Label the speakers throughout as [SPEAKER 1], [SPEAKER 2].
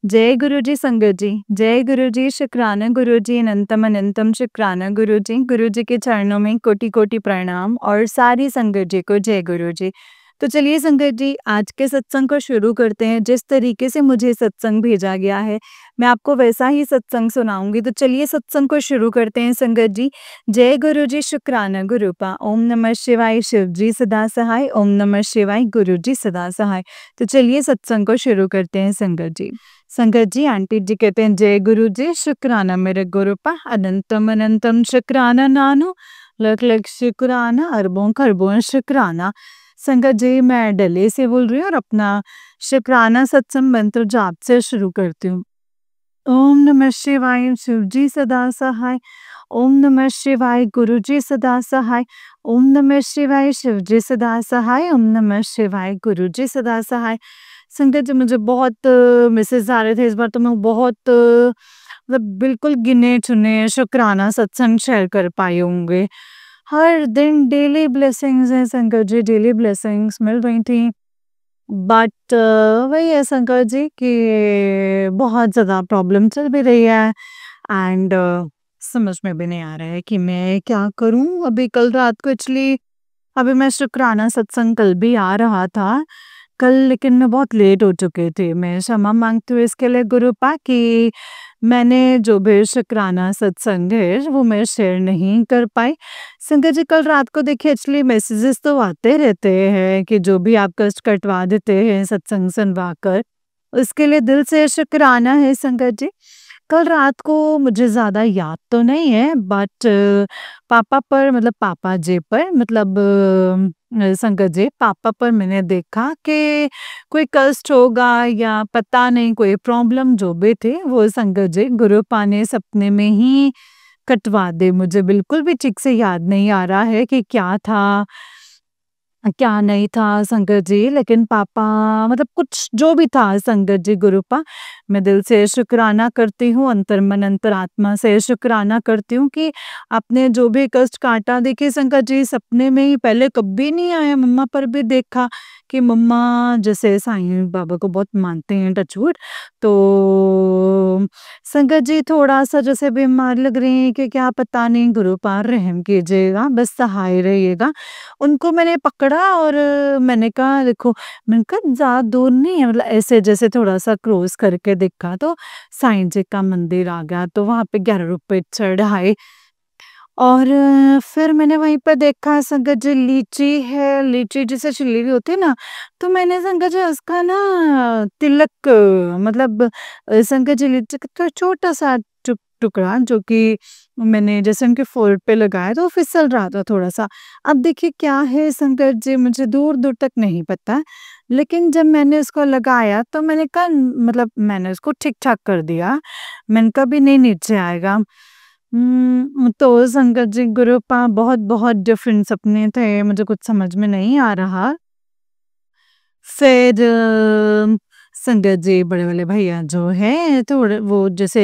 [SPEAKER 1] जय गुरु जी संगत जी। जय गुरु जी शुक्राना गुरु जी अनंतम अनंतम शुक्राना गुरु जी। गुरु जी के चरणों में कोटि कोटि प्रणाम और सारी संगत जी को जय गुरु जी। तो चलिए संगत जी, आज के सत्संग को शुरू करते हैं। जिस तरीके से मुझे सत्संग भेजा गया है, मैं आपको वैसा ही सत्संग सुनाऊंगी। तो चलिए सत्संग को शुरू करते हैं संगत जी। जय गुरु जी शुक्राना गुरुपा। ओम नमः शिवाय शिव जी सदा सहाय। ओम नमः शिवाय गुरु जी सदा सहाय। तो चलिए सत्संग को शुरू करते हैं संगत जी। संगत जी, आंटी जी कहते हैं जय गुरु जी शुक्राना मेरे गुरुपा। अनंतम अनंतम शुक्राना नानु। लख लख शुक्राना अरबों खरबों शुक्राना। संगत जी, मैं दिल्ली से बोल रही हूँ और अपना शुक्राना सत्संग मंत्र जाप से शुरू करती हूँ। ओम नमः शिवाय शिव जी सदा सहाय। ओम नमः शिवाय गुरु जी सदा सहाय। ओम नमः शिवाय शिव जी सदा सहाय। ओम नमः शिवाय गुरु जी सदा सहाय। संगत जी, मुझे बहुत मैसेज आ रहे थे इस बार, तो मैं बहुत मतलब बिल्कुल गिने चुने शुक्राना सत्संग शेयर कर पाए होंगे। हर दिन डेली ब्लेसिंग्स हैं संगत जी, डेली ब्लेसिंग्स मिल रही थी। बट वही है संकट जी कि बहुत ज़्यादा प्रॉब्लम चल भी रही है एंड समझ में भी नहीं आ रहा है कि मैं क्या करूं। अभी कल रात को एक्चुअली अभी मैं शुक्राना सत्संग कल भी आ रहा था कल, लेकिन मैं बहुत लेट हो चुके थे। मैं क्षमा मांगती हूँ इसके लिए गुरुपा कि मैंने जो भी शुक्राना सत्संग है वो मैं शेयर नहीं कर पाई। संगत जी, कल रात को देखिए एक्चुअली मैसेजेस तो आते रहते हैं कि जो भी आप कष्ट कटवा देते हैं सत्संग सुनवा कर, उसके लिए दिल से शुक्राना है संगत जी। कल रात को मुझे ज़्यादा याद तो नहीं है, बट पापा पर मतलब पापा जी पर मतलब संगत जी पापा पर मैंने देखा कि कोई कष्ट होगा या पता नहीं कोई प्रॉब्लम जो भी थे वो संगत जी गुरुपा ने सपने में ही कटवा दे। मुझे बिल्कुल भी ठीक से याद नहीं आ रहा है कि क्या था क्या नहीं था संगत जी, लेकिन पापा मतलब कुछ जो भी था संगत जी गुरुपा, मैं दिल से शुक्राना करती हूँ, अंतर्मन अंतरात्मा से शुक्राना करती हूँ कि आपने जो भी कष्ट काटा। देखिए संगत जी, सपने में ही पहले कभी नहीं आया, मम्मा पर भी देखा कि मम्मा जैसे साईं बाबा को बहुत मानते हैं टचवुड, तो संगत जी थोड़ा सा जैसे बीमार लग रही हैं कि क्या पता नहीं, गुरुपा रहम कीजिएगा, बस सहाय रहिएगा। उनको मैंने पकड़ा और मैंने कहा देखो, मैंने कहा ज़्यादा दूर नहीं है, मतलब ऐसे जैसे थोड़ा-सा क्रॉस करके देखा तो साईं जी का मंदिर आ गया, तो वहाँ पे 11 रुपए चढ़ाए और फिर मैंने वहीं पे देखा संगत जी लीची है, लीची जैसे छिली हुई होती है ना, तो मैंने संगत जी उसका ना तिलक मतलब संगत जी लीची का छोटा-सा टुकड़ा जो कि मैंने जैसे उनके फोrehead पे लगाया तो वो फिसल रहा था थोड़ा-सा। अब देखिए क्या है संगत जी, मुझे दूर-दूर तक नहीं पता, लेकिन जब मैंने उसको लगाया तो मैंने कहा मतलब मैंने उसको ठीक-ठाक कर दिया। मैंने कहा अभी नहीं नीचे आएगा। तो संगत जी गुरुपा बहुत-बहुत डिफरेंट सपने थे, मुझे कुछ समझ में नहीं आ रहा। फिर संगत जी बड़े वाले भैया जो हैं थोड़े वो जैसे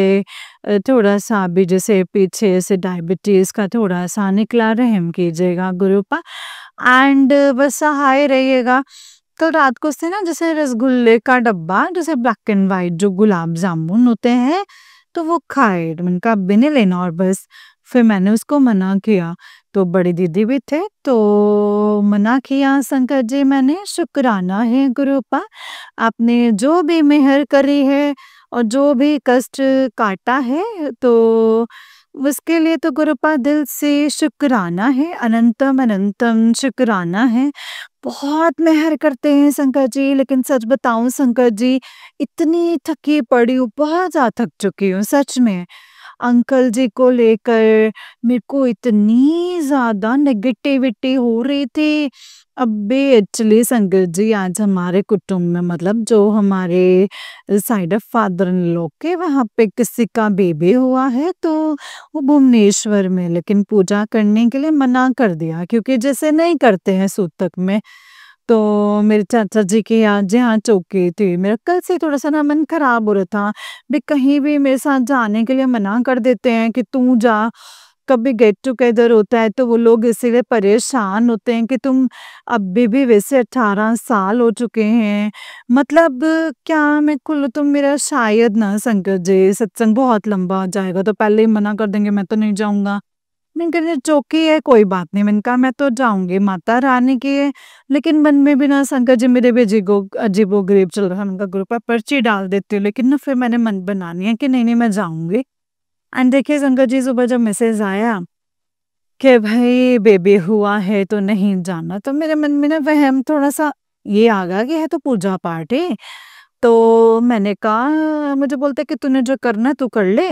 [SPEAKER 1] थोड़ा-सा अभी जैसे पीछे से डायबिटीज़ का थोड़ा-सा निकला, रहम कीजिएगा गुरुपा एंड बस सहाय रहिएगा। कल रात को उसने ना जैसे रसगुल्ले का डब्बा जैसे ब्लैक एंड व्हाइट जो गुलाब जामुन होते हैं, तो वो खाए। तो मैंने कहा अभी नहीं लेना और बस फिर मैंने उसको मना किया। तो बड़ी दीदी भी थे तो मना किया संकट जी मैंने। शुक्राना है गुरुपा, आपने जो भी मेहर करी है और जो भी कष्ट काटा है तो उसके लिए तो गुरुपा दिल से शुक्राना है, अनंतम अनंतम शुक्राना है। बहुत मेहर करते हैं शंकर जी, लेकिन सच बताऊं शंकर जी, इतनी थकी पड़ी हूँ, बहुत ज़्यादा थक चुकी हूँ सच में। अंकल जी को लेकर मेरे को इतनी ज़्यादा नेगेटिविटी हो रही थी। अभी एक्चुअली शंकर जी आज हमारे कुटुंब में मतलब जो हमारे side of father in law के वहाँ पे किसी का बेबी हुआ है, तो वो भुवनेश्वर में, लेकिन पूजा करने के लिए मना कर दिया क्योंकि जैसे नहीं करते हैं सूतक में। तो मेरे चाचा जी के यहाँ जहाँ चौकी थी, मेरा कल से थोड़ा-सा ना मन खराब हो रहा था। भी कहीं भी मेरे साथ जाने के लिए मना कर देते हैं कि तू जा, कभी गेट टुगेदर होता है तो वो लोग इसीलिए परेशान होते हैं कि तुम अभी भी वैसे 18 साल हो चुके हैं। मतलब क्या मैं कुल तुम मेरा शायद ना संगत जी सत्संग बहुत लंबा हो जाएगा तो पहले ही मना कर देंगे मैं तो नहीं जाऊँगा। मैंने कहा चौकी है कोई बात नहीं, मैंने कहा मैं तो जाऊँगी माता रानी की है। लेकिन मन में भी ना संगत जी मेरे भी अजीबो-गरीब चल रहा है। मैंने कहा गुरु पर पर्ची डाल देती हूँ, लेकिन ना फिर मैंने मन बना लिया कि नहीं-नहीं मैं जाऊँगी। एंड देखिए संगत जी सुबह जब मैसेज आया कि भाई बेबी हुआ है तो नहीं जाना, तो मेरे मन में ना वहम थोड़ा-सा ये आ गया कि है तो पूजा पाठ है। तो मैंने कहा मुझे बोलते कि तूने जो करना है तू कर ले,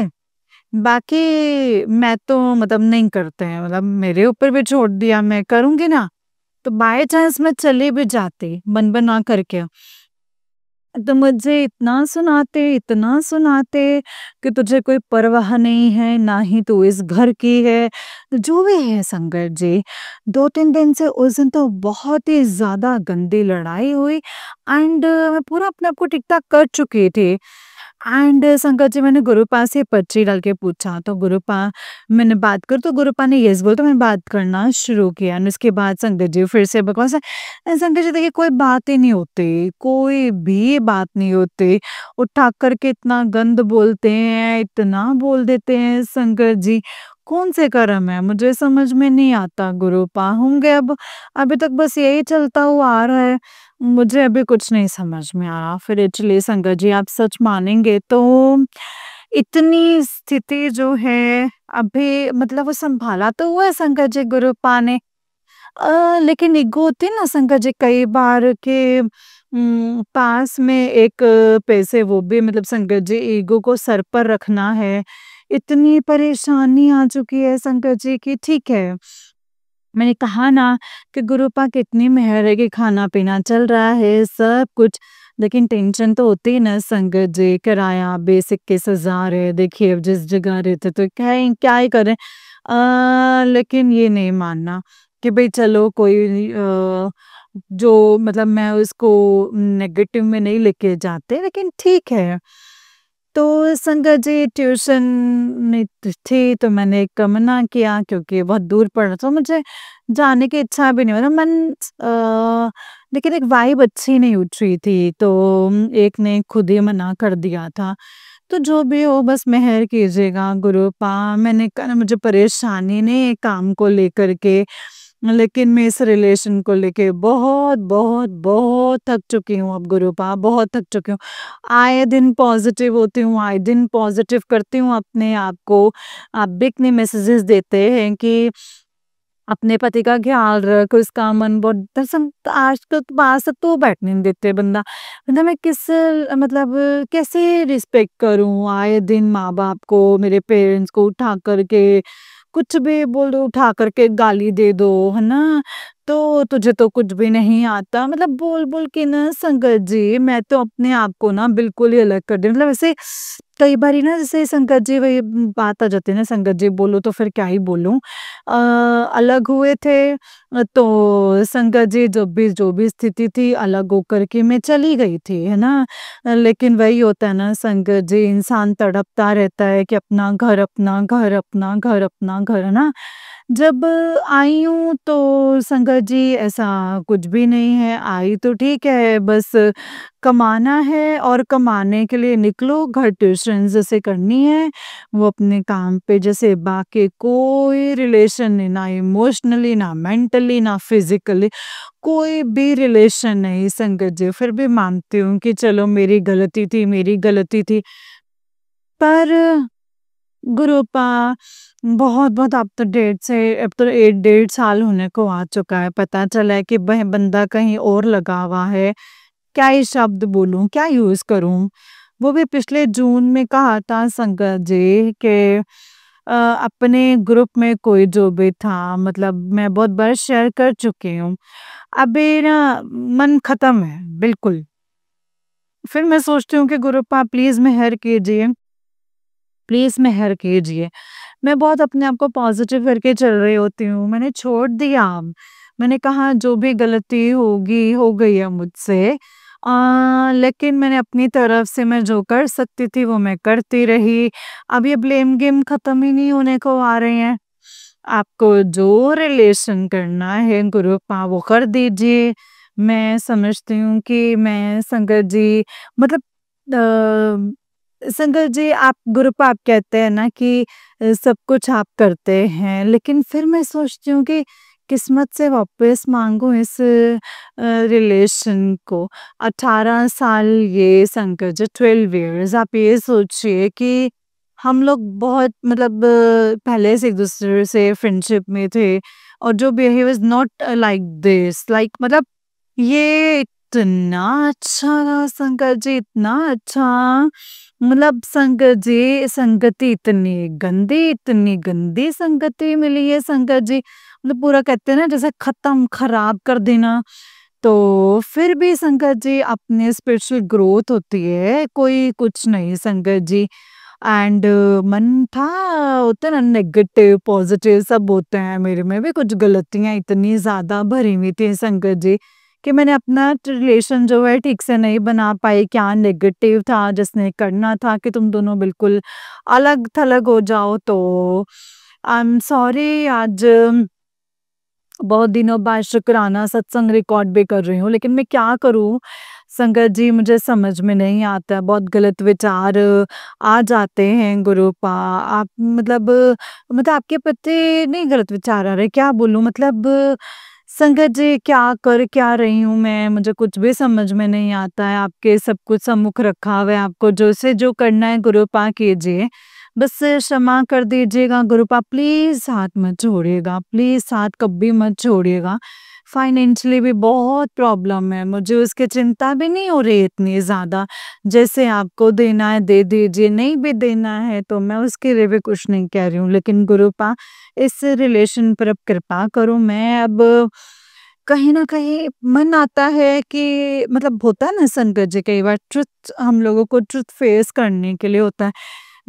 [SPEAKER 1] बाकी मैं तो मतलब नहीं करते हैं, मतलब मेरे ऊपर भी छोड़ दिया, मैं करूँगी ना, तो बाय चांस मैं चली भी जाती मन बना करके, तो मुझे इतना सुनाते कि तुझे कोई परवाह नहीं है, ना ही तू इस घर की है। जो भी है संगत जी, 2-3 दिन से उस दिन तो बहुत ही ज़्यादा गंदी लड़ाई हुई एंड मैं पूरा अपने आप को ठीक-ठाक कर चुकी थी। एंड संगत जी मैंने गुरुपा से पर्ची डाल के पूछा तो गुरुपा मैंने बात कर तो गुरुपा ने यस बोला तो मैंने बात करना शुरू किया एंड उसके बाद संगत जी फिर से बकवास संगत जी देखिए कोई बात ही नहीं होती, कोई भी बात नहीं होती। उठा करके इतना गंद बोलते हैं, इतना बोल देते हैं संगत जी। कौन से कर्म है मुझे समझ में नहीं आता गुरुपा होंगे अब अभी तक बस यही चलता हुआ आ रहा है। मुझे अभी कुछ नहीं समझ में आ रहा। फिर एक्चुअली संगत जी आप सच मानेंगे तो इतनी स्थिति जो है अभी मतलब वो सँभाला तो हुआ है संगत जी गुरुपा ने। लेकिन ईगो होती है ना संगत जी कई बार के पास में एक पैसे वो भी मतलब संगत जी ईगो को सर पर रखना है। इतनी परेशानी आ चुकी है संगत जी की ठीक है। मैंने कहा ना कि गुरुपा कितनी मेहर है कि खाना-पीना चल रहा है, सब कुछ। लेकिन टेंशन तो होती है ना संगत जी, किराया बेसिक के 10,000 है। देखिए अब जिस जगह रहते तो क्या ही करें। लेकिन ये नहीं मानना कि भई चलो कोई जो मतलब मैं उसको नेगेटिव में नहीं लेके जाते, लेकिन ठीक है। तो संगत जी ट्यूशन में थी तो मैंने एक मना किया क्योंकि बहुत दूर पड़ रहा था मुझे जाने की इच्छा भी नहीं मतलब लेकिन एक वाइब अच्छी नहीं उठ रही थी तो एक ने खुद ही मना कर दिया था। तो जो भी हो बस मेहर कीजिएगा गुरुपा मैंने कहा ना मुझे परेशानी नहीं है काम को लेकर के लेकिन मैं इस रिलेशन को लेके बहुत बहुत बहुत थक चुकी हूँ अब गुरुपा बहुत थक चुकी हूँ। आए दिन पॉजिटिव होती हूँ, आए दिन पॉजिटिव करती हूँ अपने आप को। आप भी इतने मैसेजेस देते हैं कि अपने पति का ख्याल रख, उसका मन बहुत दरअसल आजकल तो बाहर से तो बैठने नहीं देते बंदा। मतलब मैं किस मतलब कैसे रिस्पेक्ट करूँ? आए दिन माँ-बाप को, मेरे पेरेंट्स को उठा कर के कुछ भी बोल दो, उठा कर के गाली दे दो, है ना? तो तुझे तो कुछ भी नहीं आता मतलब बोल-बोल के ना संगत जी मैं तो अपने आप को ना बिल्कुल ही अलग कर दी। मतलब ऐसे कई बारी ना जैसे संगत जी वही बात आ जाती है ना संगत जी बोलो तो फिर क्या ही बोलूँ। अलग हुए थे तो संगत जी जो भी स्थिति थी अलग होकर के मैं चली गई थी, है ना? लेकिन वही होता है ना संगत जी इंसान तड़पता रहता है कि अपना घर, अपना घर, अपना घर, अपना घर, है ना? जब आई हूँ तो संगत जी ऐसा कुछ भी नहीं है, आई तो ठीक है बस कमाना है और कमाने के लिए निकलो, घर ट्यूशन जैसे करनी है, वो अपने काम पे जैसे बाकी कोई रिलेशन नहीं, ना इमोशनली, ना मेंटली, ना फिज़िकली, कोई भी रिलेशन नहीं संगत जी। फिर भी मानती हूँ कि चलो मेरी गलती थी। पर गुरुपा बहुत अब तो अब तो 1 डेढ़ साल होने को आ चुका है। पता चला है कि वह बंदा कहीं और लगा हुआ है। क्या ही शब्द बोलूँ, क्या यूज़ करूँ? वो भी पिछले जून में कहा था संगत जी कि अपने ग्रुप में कोई जो भी था मतलब मैं बहुत बार शेयर कर चुकी हूँ। अभी ना मन ख़त्म है, बिल्कुल। फिर मैं सोचती हूँ कि गुरुपा प्लीज़ मेहर कीजिए, प्लीज़ मेहर कीजिए। मैं बहुत अपने आप को पॉज़िटिव करके चल रही होती हूँ, मैंने छोड़ दिया अब। मैंने कहा जो भी गलती होगी, हो गई है मुझसे। लेकिन मैंने अपनी तरफ से मैं जो कर सकती थी वो मैं करती रही। अब ये ब्लेम गेम ख़त्म ही नहीं होने को आ रहे हैं। आपको जो रिलेशन करना है गुरुपा वो कर दीजिए। मैं समझती हूँ कि मैं संगत जी मतलब संगत जी आप गुरुपा आप कहते हैं ना कि सब कुछ आप करते हैं, लेकिन फिर मैं सोचती हूँ कि किस्मत से वापस माँगूँ इस रिलेशन को। 18 साल ये संगत जी 12 इयर्स आप ये सोचिए कि हम लोग बहुत मतलब पहले से एक-दूसरे से फ्रेंडशिप में थे और जो behave is not like this like मतलब ये इतना अच्छा रहा संगत जी, इतना अच्छा मतलब संगत जी संगति इतनी गंदी संगति मिली है संगत जी। मतलब पूरा कहते हैं ना जैसे खत्म, खराब कर देना। तो फिर भी संगत जी अपनी स्पिरिचुअल ग्रोथ होती है, कोई कुछ नहीं संगत जी। एंड मन था होता है ना नेगेटिव पॉजिटिव सब होते हैं मेरे में भी कुछ गलतियां इतनी ज्यादा भरी हुई थी संगत जी कि मैंने अपना रिलेशन जो है ठीक से नहीं बना पाई। क्या नेगेटिव था जिसने करना था कि तुम दोनों बिल्कुल अलग थलग हो जाओ। तो आई एम सॉरी आज बहुत दिनों बाद शुक्राना सत्संग रिकॉर्ड भी कर रही हूँ, लेकिन मैं क्या करूँ संगत जी मुझे समझ में नहीं आता। बहुत गलत विचार आ जाते हैं गुरुपा। आप मतलब आपके प्रति नहीं गलत विचार आ रहे, क्या बोलूँ मतलब संगत जी क्या रही हूँ मैं, मुझे कुछ भी समझ में नहीं आता है। आपके सब कुछ सम्मुख रखा हुआ है, आपको जो से जो करना है गुरुपा कीजिए। बस क्षमा कर दीजिएगा गुरुपा, प्लीज़ हाथ मत छोड़िएगा, प्लीज़ हाथ कभी मत छोड़िएगा। फाइनेंशियली भी बहुत प्रॉब्लम है, मुझे उसकी चिंता भी नहीं हो रही इतनी ज़्यादा। जैसे आपको देना है दे दीजिए, नहीं भी देना है तो मैं उसके लिए भी कुछ नहीं कह रही हूँ। लेकिन गुरुपा इस रिलेशन पर अब कृपा करो। मैं अब कहीं न कहीं मन आता है कि मतलब होता है ना संगत जी कई बार ट्रुथ हम लोगों को ट्रुथ फेस करने के लिए होता है।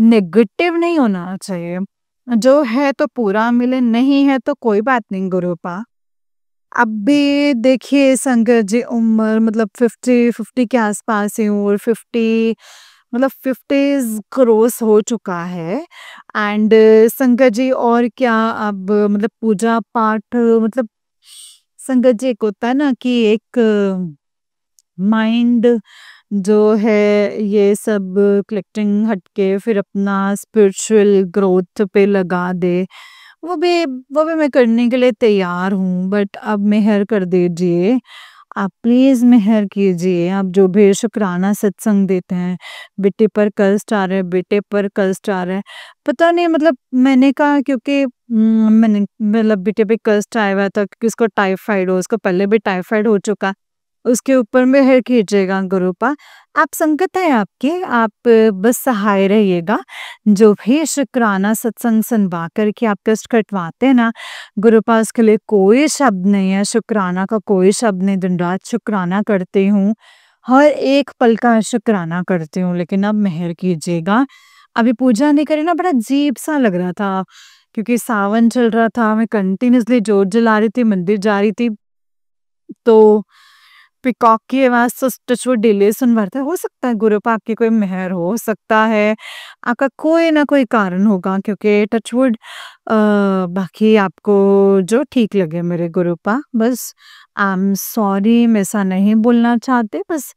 [SPEAKER 1] नेगेटिव नहीं होना चाहिए। जो है तो पूरा मिले, नहीं है तो कोई बात नहीं गुरुपा। अब भी देखिए संगत जी उम्र मतलब 50 के आस-पास ही हूँ और 50 मतलब 50s क्रॉस हो चुका है। एंड संगत जी और क्या अब मतलब पूजा-पाठ मतलब संगत जी एक होता है ना कि एक माइंड जो है ये सब कलेक्टिंग हटके फिर अपना स्पिरिचुअल ग्रोथ पे लगा दे, वो भी वो भी मैं करने के लिए तैयार हूँ। बट अब मेहर कर दीजिए, आप प्लीज़ मेहर कीजिए। आप जो भी शुक्राना सत्संग देते हैं, बेटे पर कष्ट आ रहा है, बेटे पर कष्ट आ रहा है। पता नहीं मतलब मैंने कहा क्योंकि मैंने मतलब बेटे पे कष्ट आया हुआ था क्योंकि उसको टाइफाइड हो, उसको पहले भी टाइफाइड हो चुका। उसके ऊपर मेहर कीजिएगा गुरुपा। आप संगत है आपकी, आप बस सहाय रहिएगा। जो भी शुक्राना सत्संग सुनवा कर के आप कष्ट कटवाते हैं ना, गुरुपा उसके लिए कोई शब्द नहीं है, शुक्राना का कोई शब्द नहीं। दिन-रात शुक्राना करती हूँ, हर एक पल का शुक्राना करती हूँ, लेकिन अब मेहर कीजिएगा। अभी पूजा नहीं करी ना, बड़ा अजीब-सा लग रहा था, क्योंकि सावन चल रहा था, मैं कंटिन्यूअसली जोत जला रही थी, मंदिर जा रही थी, तो पीकॉक की आवाज़ तो टचवुड डिले सुनवाता है। हो सकता है गुरुपा आपकी कोई मेहर हो सकता है, आपका कोई ना कोई कारण होगा क्योंकि टचवुड बाकी आपको जो ठीक लगे मेरे गुरुपा। बस आई एम सॉरी मैं ऐसा नहीं बोलना चाहते, बस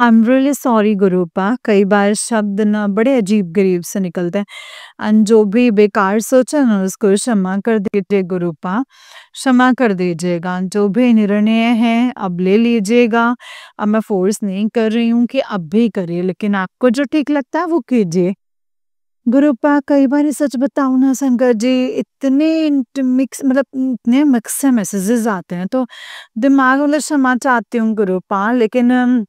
[SPEAKER 1] आई एम रियली सॉरी गुरुपा। कई बार शब्द ना बड़े अजीब-गरीब से निकलते हैं। जो भी बेकार सोचा ना उसको क्षमा कर दीजिए गुरुपा, क्षमा कर दीजिएगा। जो भी निर्णय है अब ले लीजिएगा। अब मैं फ़ोर्स नहीं कर रही हूँ कि अब भी करिए, लेकिन आपको जो ठीक लगता है वो कीजिए। गुरुपा कई बार सच बताऊँ ना संगत जी इतने मिक्स मतलब इतने मिक्स से मैसेजेस आते हैं, तो दिमाग मतलब क्षमा चाहती हूँ गुरुपा, लेकिन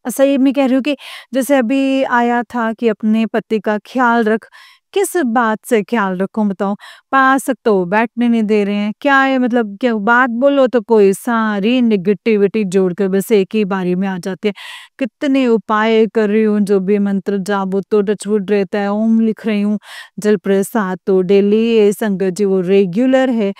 [SPEAKER 1] सही में कह रही हूँ कि जैसे अभी आया था कि अपने पति का ख्याल रख, किस बात से ख्याल रखूं बताओ। पास तक तो बैठने नहीं दे रहे हैं, क्या है मतलब क्या बात बोलो तो कोई सारी नेगेटिविटी जोड़कर बस एक ही बारी में आ जाती है। कितने उपाय कर रही हूँ, जो भी मंत्र जाप तो टचवुड रहता है, ओम लिख रही हूँ, जल प्रसाद तो डेली संगत जी वो रेगुलर है।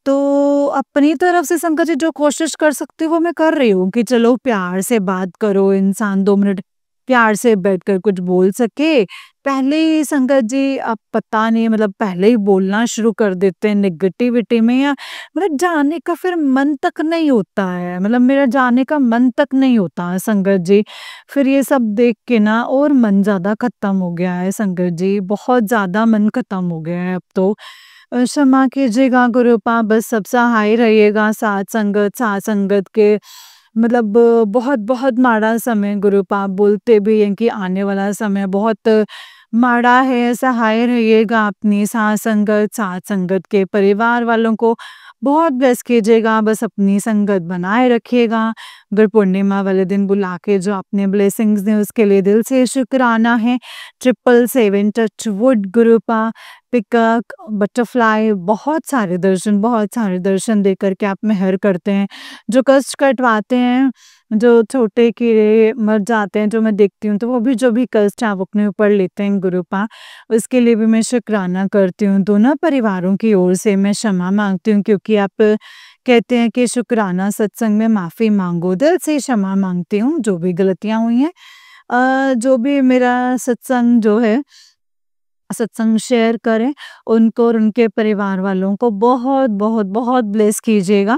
[SPEAKER 1] तो अपनी तरफ से संगत जी जो कोशिश कर सकती हूँ वो मैं कर रही हूँ कि चलो प्यार से बात करो इंसान 2 मिनट प्यार से बैठकर कुछ बोल सके। पहले ही संगत जी अब पता नहीं मतलब पहले ही बोलना शुरू कर देते हैं नेगेटिविटी में, या मतलब जाने का फिर मन तक नहीं होता है, मतलब मेरा जाने का मन तक नहीं होता है संगत जी। फिर ये सब देख के ना और मन ज़्यादा खत्म हो गया है संगत जी, बहुत ज़्यादा मन खत्म हो गया है अब तो। क्षमा कीजिएगा गुरुपा, बस सब सहाय रहिएगा, साथ संगत के मतलब बहुत बहुत माड़ा समय गुरुपा, बोलते भी हैं कि आने वाला समय बहुत माड़ा है, सहाय रहिएगा, अपनी साथ संगत के परिवार वालों को बहुत ब्लेस कीजिएगा, बस अपनी संगत बनाए रखिएगा। गुरु पूर्णिमा वाले दिन बुला के जो आपने ब्लेसिंग्स दी उसके लिए दिल से शुक्राना है। 777 टच वुड गुरुपा, पिकअप बटरफ्लाई, बहुत सारे दर्शन देकर के आप मेहर करते हैं। जो कष्ट कटवाते हैं, जो छोटे कीड़े मर जाते हैं जो मैं देखती हूँ, तो वो भी जो भी कष्ट आप अपने ऊपर लेते हैं गुरुपा, उसके लिए भी मैं शुक्राना करती हूँ। दोनों परिवारों की ओर से मैं क्षमा मांगती हूँ, क्योंकि आप कहते हैं कि शुक्राना सत्संग में माफ़ी मांगो। दिल से क्षमा मांगती हूँ जो भी गलतियाँ हुई हैं। जो भी मेरा सत्संग शेयर करें, उनको और उनके परिवार वालों को बहुत बहुत बहुत ब्लेस कीजिएगा,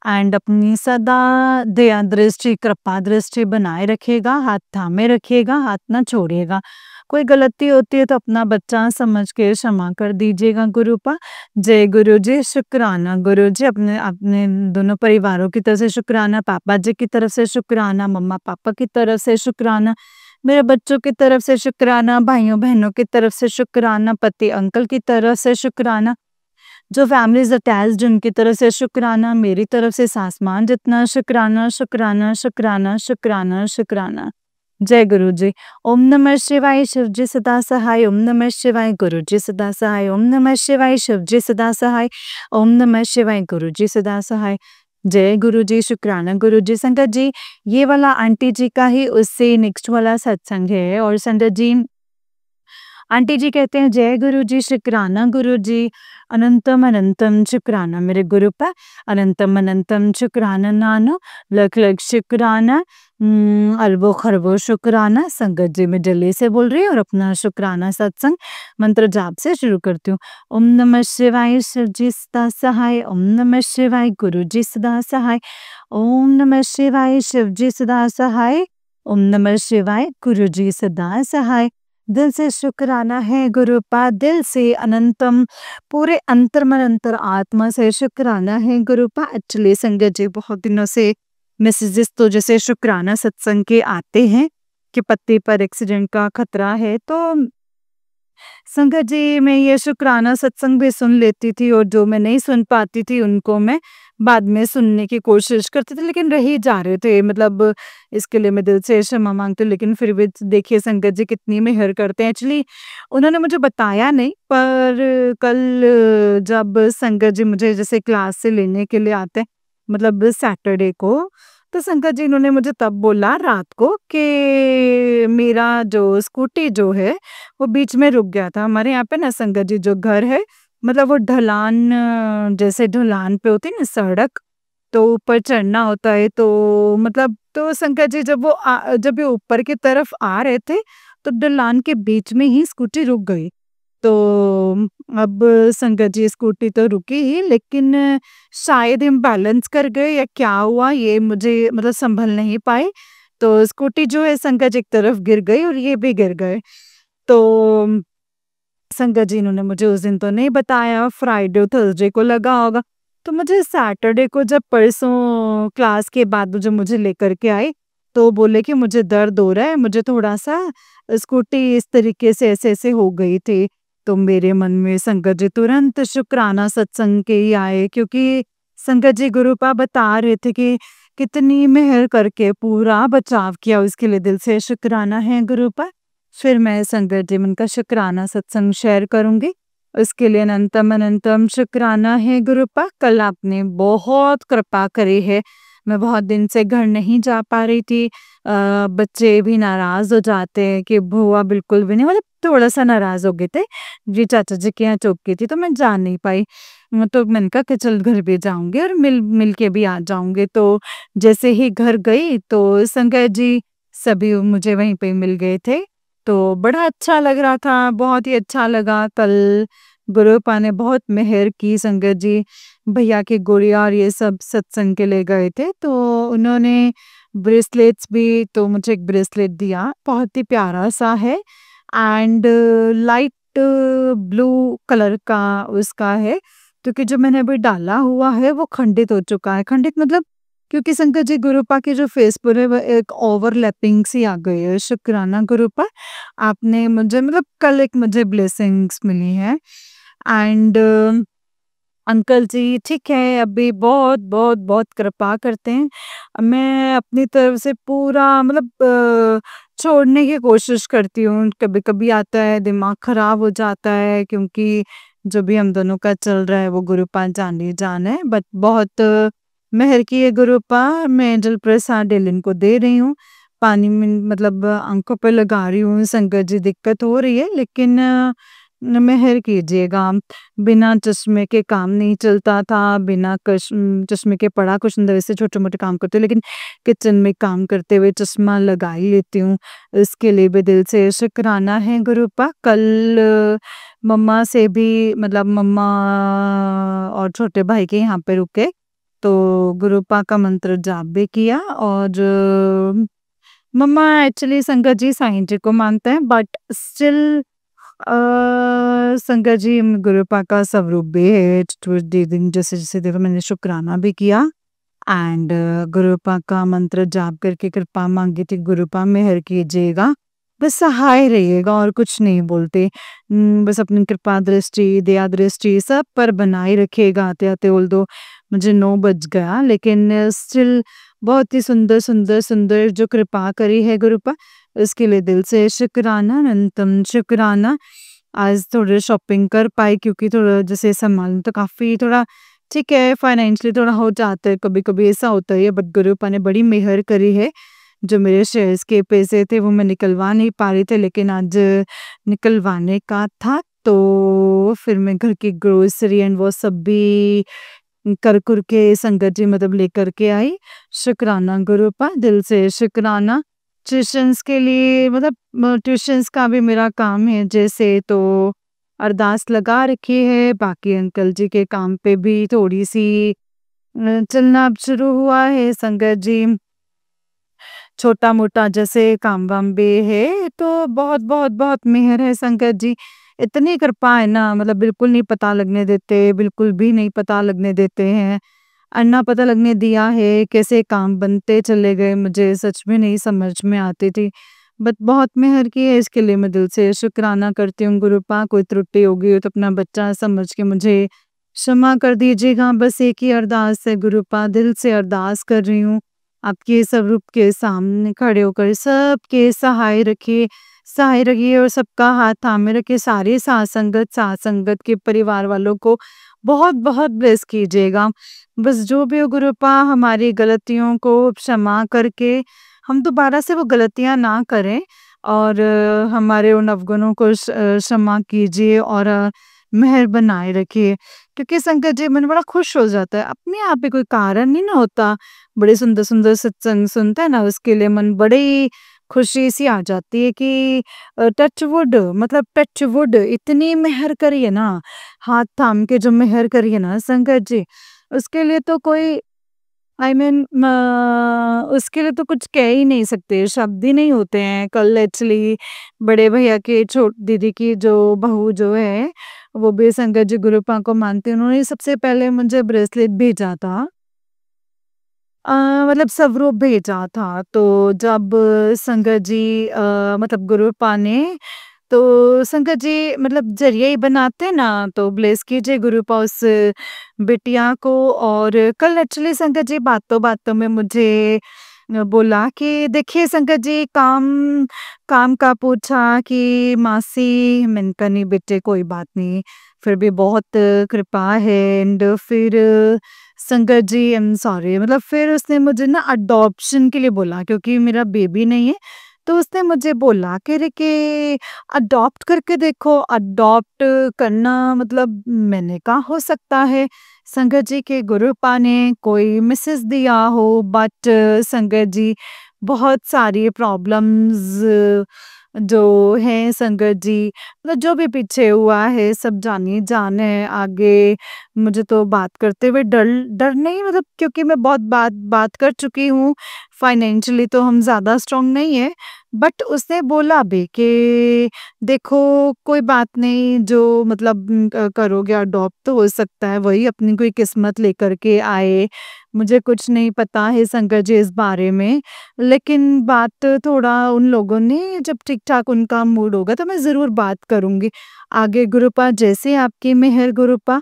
[SPEAKER 1] एंड अपनी सदा दया दृष्टि कृपा दृष्टि बनाए रखिएगा, हाथ थामे रखिएगा, हाथ ना छोड़िएगा। कोई गलती होती है तो अपना बच्चा समझ के क्षमा कर दीजिएगा गुरुपा। जय गुरु जी, शुक्राना गुरु जी, अपने अपने दोनों परिवारों की तरफ से शुक्राना, पापा जी की तरफ से शुक्राना, मम्मा पापा की तरफ से शुक्राना, मेरे बच्चों की तरफ से शुक्राना, भाइयों बहनों की तरफ से शुक्राना, पति अंकल की तरफ से शुक्राना, जो फैमिलीज अटैच्ड उनकी तरफ से शुक्राना, मेरी तरफ से सासमान जितना शुक्राना शुक्राना शुक्राना शुक्राना शुक्राना। जय गुरु जी। ओम नमः शिवाय, शिव जी सदा सहाय। ओम नमः शिवाय, गुरु जी सदा सहाय। ओम नमः शिवाय, शिव जी सदा सहाय। ओम नमः शिवाय, गुरु जी सदा सहाय। जय गुरु जी, शुक्राना गुरु जी। संगत जी, ये वाला आंटी जी का ही उससे नेक्स्ट वाला सत्संग है, और संगत जी आंटी जी कहते हैं जय गुरु जी, शुक्राना गुरु जी, अनंतम अनंतम शुक्राना मेरे गुरु पर, अनंतम अनंतम शुक्राना नानो, लख लख शुक्राना, अरबो खरबो शुक्राना। संगत जी मैं दिल्ली से बोल रही हूँ और अपना शुक्राना सत्संग मंत्र जाप से शुरू करती हूँ। ओम नमः शिवाय, शिव जी सदा सहाय। ओम नमः शिवाय, गुरु जी सदा सहाय। ओम नमः शिवाय, शिव जी सदा सहाय। ओम नमः शिवाय, गुरु जी सदा सहाय। दिल से शुक्राना है गुरुपा, दिल से अनंतम पूरे अंतर मन अंतर आत्मा से शुक्राना है गुरुपा। एक्चुअली संगत जी बहुत दिनों से मैसेजेस तो जैसे शुक्राना सत्संग के आते हैं कि पत्ते पर एक्सीडेंट का खतरा है, तो संगत जी मैं ये शुक्राना सत्संग भी सुन लेती थी, और जो मैं नहीं सुन पाती थी उनको मैं बाद में सुनने की कोशिश करती थी, लेकिन रह ही जा रहे थे, मतलब इसके लिए मैं दिल से क्षमा मांगती हूँ। लेकिन फिर भी देखिए संगत जी कितनी मेहर करते हैं। एक्चुअली उन्होंने मुझे बताया नहीं, पर कल जब संगत जी मुझे जैसे क्लास से लेने के लिए आते हैं, मतलब सैटरडे को, तो संगत जी इन्होंने मुझे तब बोला रात को कि मेरा जो स्कूटी जो है वो बीच में रुक गया था। हमारे यहाँ पे ना संगत जी जो घर है, मतलब वो ढलान जैसे ढलान पे होती है ना सड़क, तो ऊपर चढ़ना होता है, तो मतलब तो संगत जी जब ये ऊपर की तरफ आ रहे थे, तो ढलान के बीच में ही स्कूटी रुक गई। तो अब संगत जी स्कूटी तो रुकी ही, लेकिन शायद हम बैलेंस कर गए या क्या हुआ ये मुझे मतलब संभल नहीं पाए, तो स्कूटी जो है संगत जी एक तरफ गिर गई और ये भी गिर गए। तो संगत जी इन्होंने मुझे उस दिन तो नहीं बताया, फ्राइडे थर्सडे को लगा होगा, तो मुझे सैटरडे को जब परसों क्लास के बाद जो मुझे लेकर के आई, तो बोले कि मुझे दर्द हो रहा है, मुझे थोड़ा सा स्कूटी इस तरीके से ऐसे ऐसे हो गई थी। तो मेरे मन में संगत जी तुरंत शुक्राना सत्संग के ही आए, क्योंकि संगत जी गुरुपा बता रहे थे कि कितनी मेहर करके पूरा बचाव किया, उसके लिए दिल से शुक्राना है गुरुपा। फिर मैं संगत जी मन का शुक्राना सत्संग शेयर करूंगी, उसके लिए अनंतम अनंतम शुक्राना है गुरुपा। कल आपने बहुत कृपा करी है, मैं बहुत दिन से घर नहीं जा पा रही थी, बच्चे भी नाराज हो जाते हैं कि बुआ बिल्कुल भी नहीं, मतलब थोड़ा सा नाराज हो गए थे जी, चाचा जी के यहाँ चौक की थी, तो मैं जा नहीं पाई। तो मैंने कहा कि चल घर भी जाऊंगी और मिल मिल के भी आ जाऊंगे। तो जैसे ही घर गई तो संगत जी सभी मुझे वहीं पे मिल गए थे। तो बड़ा अच्छा लग रहा था, बहुत ही अच्छा लगा। कल गुरुपा ने बहुत मेहर की संगत जी, भैया के गुड़िया और ये सब सत्संग के लिए गए थे, तो उन्होंने ब्रेसलेट्स भी, तो मुझे एक ब्रेसलेट दिया, बहुत ही प्यारा-सा है एंड लाइट ब्लू कलर का उसका है, क्योंकि जो मैंने अभी डाला हुआ है वो खंडित हो चुका है। खंडित मतलब क्योंकि शंकर जी गुरुपा के जो फेस पर है वो एक ओवरलैपिंग सी आ गई है। शुक्राना गुरुपा, आपने मुझे मतलब कल एक मुझे ब्लेसिंग्स मिली है एंड अंकल जी ठीक है, अभी बहुत बहुत बहुत कृपा करते हैं। मैं अपनी तरफ से पूरा मतलब छोड़ने की कोशिश करती हूँ। कभी-कभी आता है दिमाग खराब हो जाता है, क्योंकि जो भी हम दोनों का चल रहा है वो गुरुपा जान ही जान है। बट बहुत मेहर की है गुरुपा, मैं जल प्रसाद डेली इनको दे रही हूँ। पानी में मतलब आँखों पे लगा रही हूँ। संगत जी दिक्कत हो रही है, लेकिन मेहर कीजिएगा। बिना चश्मे के काम नहीं चलता था, बिना चश्मे के पढ़ा कुछ नहीं था। वैसे छोटे-मोटे काम करती हूँ, लेकिन किचन में काम करते हुए चश्मा लगा ही लेती हूँ। इसके लिए भी दिल से शुक्राना है गुरुपा। कल मम्मा से भी मतलब मम्मा और छोटे भाई के यहाँ पे रुके, तो गुरुपा का मंत्र जाप भी किया और मम्मा एक्चुअली संगत जी साईं जी को मानते हैं, बट स्टिल संगत जी गुरुपा का स्वरूप भी है। जैसे-जैसे देखो मैंने शुक्राना भी किया एंड गुरुपा का मंत्र जाप करके कृपा मांगी थी, गुरुपा मेहर कीजिएगा, बस सहाय रहिएगा और कुछ नहीं बोलते। बस अपनी कृपा दृष्टि, दया दृष्टि सब पर बनाए रखिएगा। आते-आते बोल मुझे 9 बज गया, लेकिन स्टिल बहुत ही सुंदर, सुंदर, सुंदर जो कृपा करी है गुरुपा, उसके लिए दिल से शुक्राना, अनंतम शुक्राना। आज थोड़े शॉपिंग कर पाई, क्योंकि थोड़ा जैसे सामान तो काफ़ी थोड़ा ठीक है, फाइनेंशियली थोड़ा हो जाता है, कभी-कभी ऐसा होता ही है, बट गुरुपा ने बड़ी मेहर करी है। जो मेरे शेयर्स के पैसे थे वो मैं निकलवा नहीं पा रही थी, लेकिन आज निकलवाने का था, तो फिर मैं घर की ग्रोसरी एंड वो सब भी कर के संगत जी मतलब लेकर के आई। शुक्राना गुरुपा, दिल से शुक्राना। ट्यूशन्स के लिए मतलब ट्यूशन्स का भी मेरा काम है जैसे, तो अरदास लगा रखी है। बाकी अंकल जी के काम पे भी थोड़ी-सी चलना अब शुरू हुआ है। संगत जी छोटा-मोटा जैसे काम-वाम भी है, तो बहुत-बहुत बहुत मेहर है संगत जी। इतनी कृपा है ना, मतलब बिल्कुल नहीं पता लगने देते, बिल्कुल भी नहीं पता लगने देते हैं। अन्ना पता लगने दिया है, कैसे काम बनते चले गए मुझे सच में नहीं समझ में आती थी। बट बहुत मेहर की है, इसके लिए मैं दिल से शुक्राना करती हूँ गुरुपा। कोई त्रुटि हो गई हो तो अपना बच्चा समझ के मुझे क्षमा कर दीजिएगा। बस एक ही अरदास है गुरुपा, दिल से अरदास कर रही हूँ, आपके स्वरूप के सामने खड़े होकर सबके सहाय रखिए और सबका हाथ थामे रखिए। सारे साथ संगत के परिवार वालों को बहुत बहुत ब्लेस कीजिएगा। बस जो भी हो गुरुपा, हमारी गलतियों को क्षमा करके हम दोबारा से वो गलतियाँ ना करें और हमारे उन अवगुणों को क्षमा कीजिए और मेहर बनाए रखिए। क्योंकि संगत जी मन बड़ा खुश हो जाता है, अपने आप पे कोई कारण नहीं ना होता। बड़े सुंदर-सुंदर सत्संग सुनते हैं ना, उसके लिए मन बड़ी खुशी सी आ जाती है कि टच वुड मतलब टच वुड इतनी मेहर करी है ना, हाथ थाम के जो मेहर करी है ना संगत जी, उसके लिए तो कोई आई मीन उसके लिए तो कुछ कह ही नहीं सकते, शब्द ही नहीं होते हैं। कल एक्चुअली बड़े भैया की दीदी की जो बहू जो है, वो भी संगत जी गुरुपा को मानती है। उन्होंने सबसे पहले मुझे ब्रेसलेट भेजा था, अ, मतलब स्वरूप भेजा था। तो जब संगत जी मतलब गुरुपा ने, तो संगत जी मतलब ज़रिया ही बनाते हैं ना, तो ब्लेस कीजिए गुरुपा उस बिटिया को। और कल एक्चुअली संगत जी बातों-बातों में मुझे बोला कि देखिए संगत जी काम काम का पूछा कि मासी, मैंने कहा नहीं बेटे कोई बात नहीं, फिर भी बहुत कृपा है एंड फिर संगत जी आई एम सॉरी, मतलब फिर उसने मुझे ना अडॉप्शन के लिए बोला, क्योंकि मेरा बेबी नहीं है, तो उसने मुझे बोला कि अडॉप्ट करके देखो। अडॉप्ट करना मतलब मैंने कहा हो सकता है संगत जी के गुरुपा ने कोई मैसेज दिया हो, बट संगत जी बहुत सारी प्रॉब्लम्स जो हैं संगत जी, मतलब जो भी पीछे हुआ है सब जानी जान है। आगे मुझे तो बात करते हुए डर डर नहीं, मतलब क्योंकि मैं बहुत बात बात कर चुकी हूँ। फाइनेंशियली तो हम ज़्यादा स्ट्रॉन्ग नहीं है, बट उसने बोला भी कि देखो कोई बात नहीं, जो मतलब करोगे अडॉप्ट तो हो सकता है वही अपनी कोई किस्मत लेकर के आए। मुझे कुछ नहीं पता है संगत जी इस बारे में, लेकिन बात थोड़ा उन लोगों ने जब ठीक-ठाक उनका मूड होगा तो मैं ज़रूर बात करूँगी। आगे गुरुपा जैसे आपकी मेहर गुरुपा।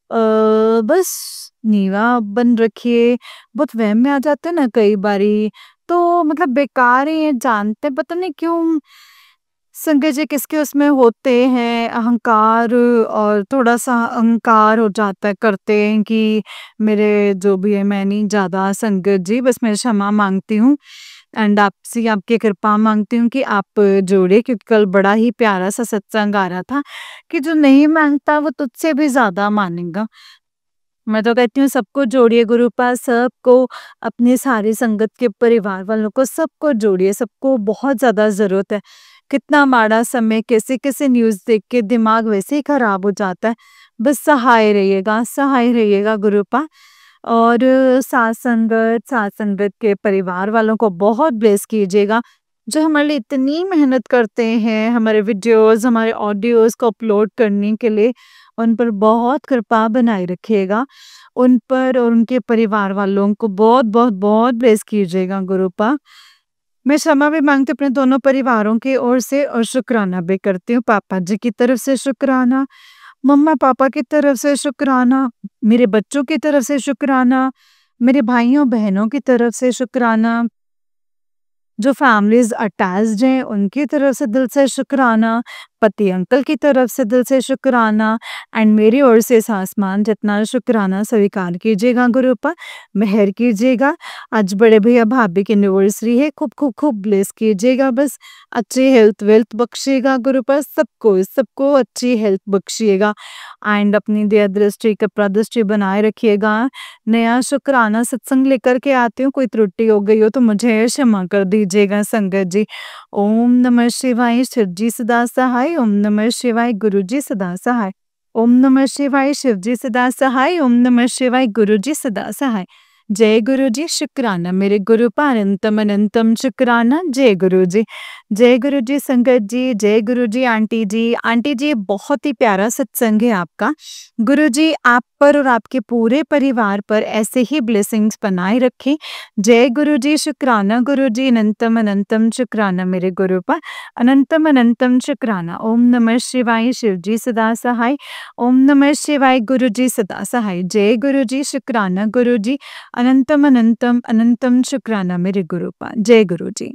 [SPEAKER 1] बस नीवा बन रखिए, बहुत वहम में आ जाते हैं ना कई बारी, तो मतलब बेकार ही है, जानते पता नहीं क्यों संजय जी किसके उसमें होते हैं अहंकार, और थोड़ा-सा अहंकार हो जाता है, करते हैं कि मेरे जो भी है मैं नहीं ज़्यादा संगत जी, बस मैं क्षमा माँगती हूँ एंड आपसे आपकी कृपा माँगती हूँ कि आप जोड़िए, क्योंकि कल बड़ा ही प्यारा-सा सत्संग आ रहा था कि जो नहीं माँगता वो तुझसे भी ज़्यादा मानेगा। मैं तो कहती हूँ सबको जोड़िए गुरु पास, सबको, अपनी सारी संगत के परिवार वालों को सबको जोड़िए, सबको बहुत ज़्यादा ज़रूरत है। कितना माड़ा समय, कैसे-कैसे न्यूज़ देख के दिमाग वैसे ही खराब हो जाता है। बस सहाय रहिएगा गुरु पा। और साथ संगत के परिवार वालों को बहुत ब्लेस कीजिएगा, जो हमारे लिए इतनी मेहनत करते हैं, हमारे वीडियोज़, हमारे ऑडियोज़ को अपलोड करने के लिए। उन पर बहुत कृपा बनाए रखिएगा। उन पर और उनके परिवार वालों को बहुत ब्लेस कीजिएगा गुरुपा। मैं क्षमा भी माँगती हूँ अपने दोनों परिवारों की ओर से, और शुक्राना भी करती हूँ। पापा जी की तरफ से शुक्राना, मम्मा-पापा की तरफ से शुक्राना, मेरे बच्चों की तरफ से शुक्राना, मेरे भाइयों-बहनों की तरफ से शुक्राना, जो फैमिलीज़ अटैच्ड हैं उनकी तरफ से दिल से शुक्राना, पति अंकल की तरफ से दिल से शुक्राना, एंड मेरी ओर से सासमान जितना शुक्राना स्वीकार कीजिएगा गुरुपा, मेहर कीजिएगा। आज बड़े भैया भाभी की एनिवर्सरी है, खूब ब्लेस कीजिएगा, बस अच्छी हेल्थ वेल्थ बख्शिएगा गुरुपा, सबको अच्छी हेल्थ बख्शिएगा, एंड अपनी दया दृष्टि कृपा दृष्टि बनाए रखिएगा। नया शुक्राना सत्संग लेकर के आती हूँ, कोई त्रुटि हो गई हो तो मुझे क्षमा कर दीजिएगा संगत जी। ओम नमः शिवाय, शिव जी सदा सहाय। ओम नमः शिवाय, गुरु जी सदा सहाय। ओम नमः शिवाय, शिव जी सदा सहाय। ओम नमः शिवाय, गुरु जी सदा सहाय। जय गुरु जी, शुक्राना मेरे गुरु अनंतम अनंतम शुक्राना। जय गुरु जी, जय गुरु जी संगत जी, जय गुरु जी आंटी जी। आंटी जी बहुत ही प्यारा सत्संग है आपका। गुरु जी आप पर और आपके पूरे परिवार पर ऐसे ही ब्लेसिंग्स बनाए रखें। जय गुरु जी, शुक्राना गुरु जी, अनंतम अनंतम शुक्राना मेरे गुरु पर, अनंतम अनंतम शुक्राना। ओम नमः शिवाय, शिव जी सदा सहाय। ओम नमः शिवाय, गुरु जी सदा सहाय। जय गुरु जी, शुक्राना गुरु जी, अनंतम अनंतम अनंतम शुक्राना मेरे गुरु पर। जय गुरु जी,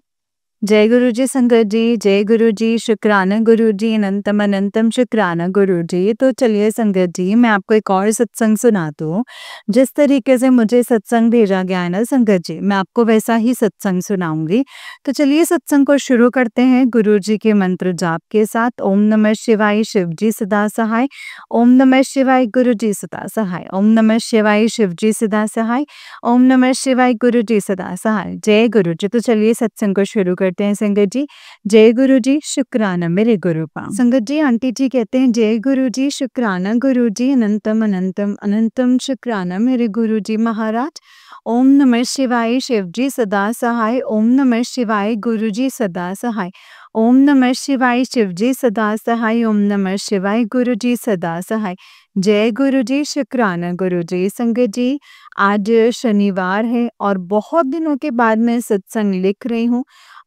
[SPEAKER 1] जय गुरु जी संगत जी, जय गुरु जी, शुक्राना गुरु जी, अनंतम अनंतम शुक्राना गुरु जी। तो चलिए संगत जी, मैं आपको एक और सत्संग सुनाती हूँ। जिस तरीके से मुझे सत्संग भेजा गया है ना संगत जी, मैं आपको वैसा ही सत्संग सुनाऊंगी। तो चलिए सत्संग को शुरू करते हैं गुरु जी के मंत्र जाप के साथ। ओम नमः शिवाय, शिव जी सदा सहाय। ओम नमः शिवाय, गुरु जी सदा सहाय। ओम नमः शिवाय, शिव जी सदा सहाय। ओम नमः शिवाय, गुरु जी सदा सहाय। जय गुरु जी। तो चलिए सत्संग को शुरू करते हैं संगत जी। जय गुरु जी, शुक्राना मेरे गुरु पाम। संगत जी आंटी जी कहते हैं जय गुरु जी, शुक्राना गुरु जी, अनंतम अनंतम अनंतम शुक्राना मेरे गुरु जी महाराज। ओम नमः शिवाय, शिव जी सदा सहाय। ओम नमः शिवाय, गुरु जी सदा सहाय। ओम नमः शिवाय, शिव जी सदा सहाय। ओम नमः शिवाय, गुरु जी सदा सहाय। जय गुरु जी, शुक्राना गुरु जी। संगत जी आज शनिवार है और बहुत दिनों के बाद मैं सत्संग लिख रही हूँ।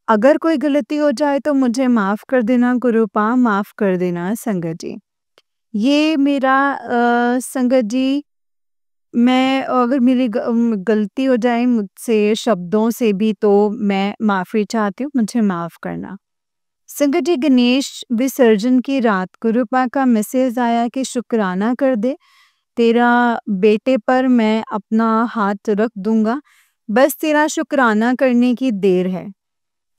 [SPEAKER 1] अगर कोई गलती हो जाए तो मुझे माफ़ कर देना गुरुपा, माफ़ कर देना संगत जी। ये मेरा संगत जी, मैं अगर मेरी गलती हो जाए मुझसे शब्दों से भी तो मैं माफ़ी चाहती हूँ, मुझे माफ़ करना। संगत जी गणेश विसर्जन की रात गुरुपा का मैसेज आया कि शुक्राना कर दे, तेरा बेटे पर मैं अपना हाथ रख दूंगा, बस तेरा शुक्राना करने की देर है।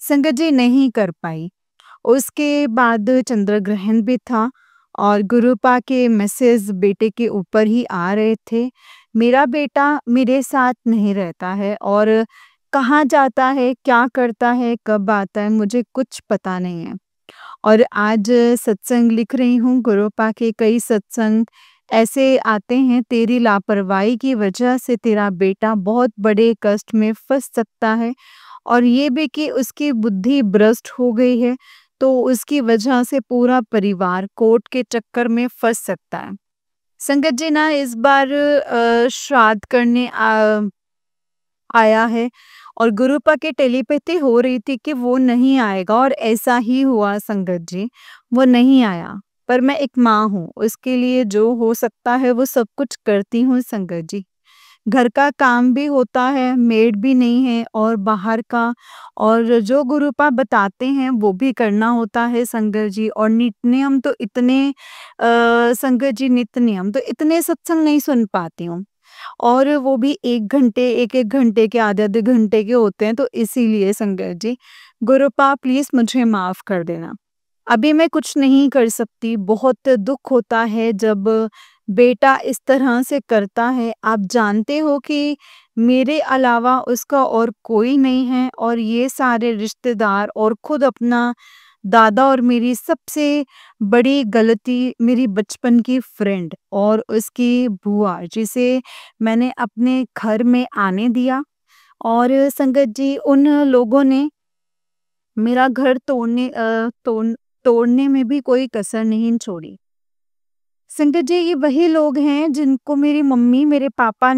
[SPEAKER 1] संगत जी नहीं कर पाई। उसके बाद चंद्र ग्रहण भी था और गुरुपा के मैसेज बेटे के ऊपर ही आ रहे थे। मेरा बेटा मेरे साथ नहीं रहता है और कहाँ जाता है, क्या करता है, कब आता है, मुझे कुछ पता नहीं है। और आज सत्संग लिख रही हूँ, गुरुपा के कई सत्संग ऐसे आते हैं, तेरी लापरवाही की वजह से तेरा बेटा बहुत बड़े कष्ट में फँस सकता है और ये भी कि उसकी बुद्धि भ्रष्ट हो गई है, तो उसकी वजह से पूरा परिवार कोर्ट के चक्कर में फँस सकता है। संगत जी ना इस बार श्राद्ध करने आया है और गुरुपा की टेलीपैथी हो रही थी कि वो नहीं आएगा और ऐसा ही हुआ संगत जी, वो नहीं आया। पर मैं एक माँ हूँ, उसके लिए जो हो सकता है वो सब कुछ करती हूँ संगत जी। घर का काम भी होता है, मेड भी नहीं है और बाहर का और जो गुरुपा बताते हैं वो भी करना होता है संगत जी। और नित्य नियम तो इतने संगत जी नित्य नियम तो इतने सत्संग नहीं सुन पाती हूँ। और वो भी 1 घंटे 1-1 घंटे के आधे-आधे घंटे के होते हैं, तो इसीलिए संगत जी, गुरुपा प्लीज़ मुझे माफ़ कर देना। अभी मैं कुछ नहीं कर सकती, बहुत दुःख होता है जब बेटा इस तरह से करता है। आप जानते हो कि मेरे अलावा उसका और कोई नहीं है और ये सारे रिश्तेदार और खुद अपना दादा और मेरी सबसे बड़ी गलती मेरी बचपन की फ्रेंड और उसकी बुआ जिसे मैंने अपने घर में आने दिया और संगत जी उन लोगों ने मेरा घर तोड़ने में भी कोई कसर नहीं छोड़ी। संगत जी ये वही लोग हैं जिनको मेरे मम्मी-पापा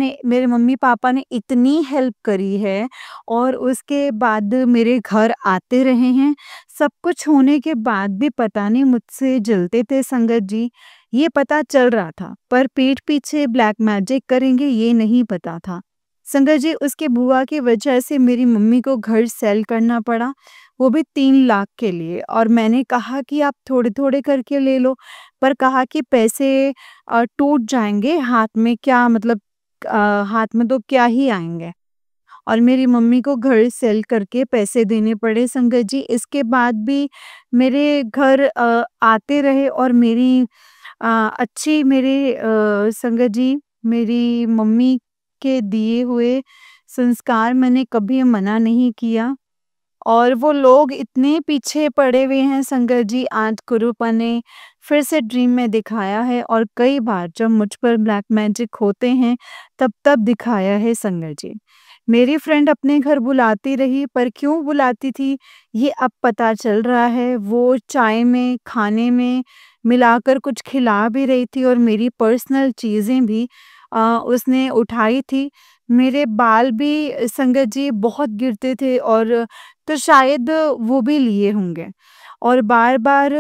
[SPEAKER 1] ने इतनी हेल्प करी है और उसके बाद मेरे घर आते रहे हैं। सब कुछ होने के बाद भी पता नहीं मुझसे जलते थे संगत जी, ये पता चल रहा था, पर पीठ पीछे ब्लैक मैजिक करेंगे ये नहीं पता था। संगत जी उसकी बुआ की वजह से मेरी मम्मी को घर सेल करना पड़ा, वो भी 3 लाख के लिए और मैंने कहा कि आप थोड़े-थोड़े करके ले लो। पर कहा कि पैसे टूट जाएँगे, हाथ में क्या मतलब हाथ में तो क्या ही आएँगे और मेरी मम्मी को घर सेल करके पैसे देने पड़े संगत जी। इसके बाद भी मेरे घर आते रहे और अच्छी संगत जी मेरी मम्मी के दिए हुए संस्कार मैंने कभी मना नहीं किया। और वो लोग इतने पीछे पड़े हुए हैं संगत जी आज गुरुपा ने फिर से ड्रीम में दिखाया है और कई बार जब मुझ पर ब्लैक मैजिक होते हैं तब दिखाया है संगत जी। मेरी फ्रेंड अपने घर बुलाती रही पर क्यों बुलाती थी ये अब पता चल रहा है। वो चाय में खाने में मिलाकर कुछ खिला भी रही थी और मेरी पर्सनल चीज़ें भी उसने उठाई थी। मेरे बाल भी संगत जी बहुत गिरते थे और तो शायद वो भी लिए होंगे और बार-बार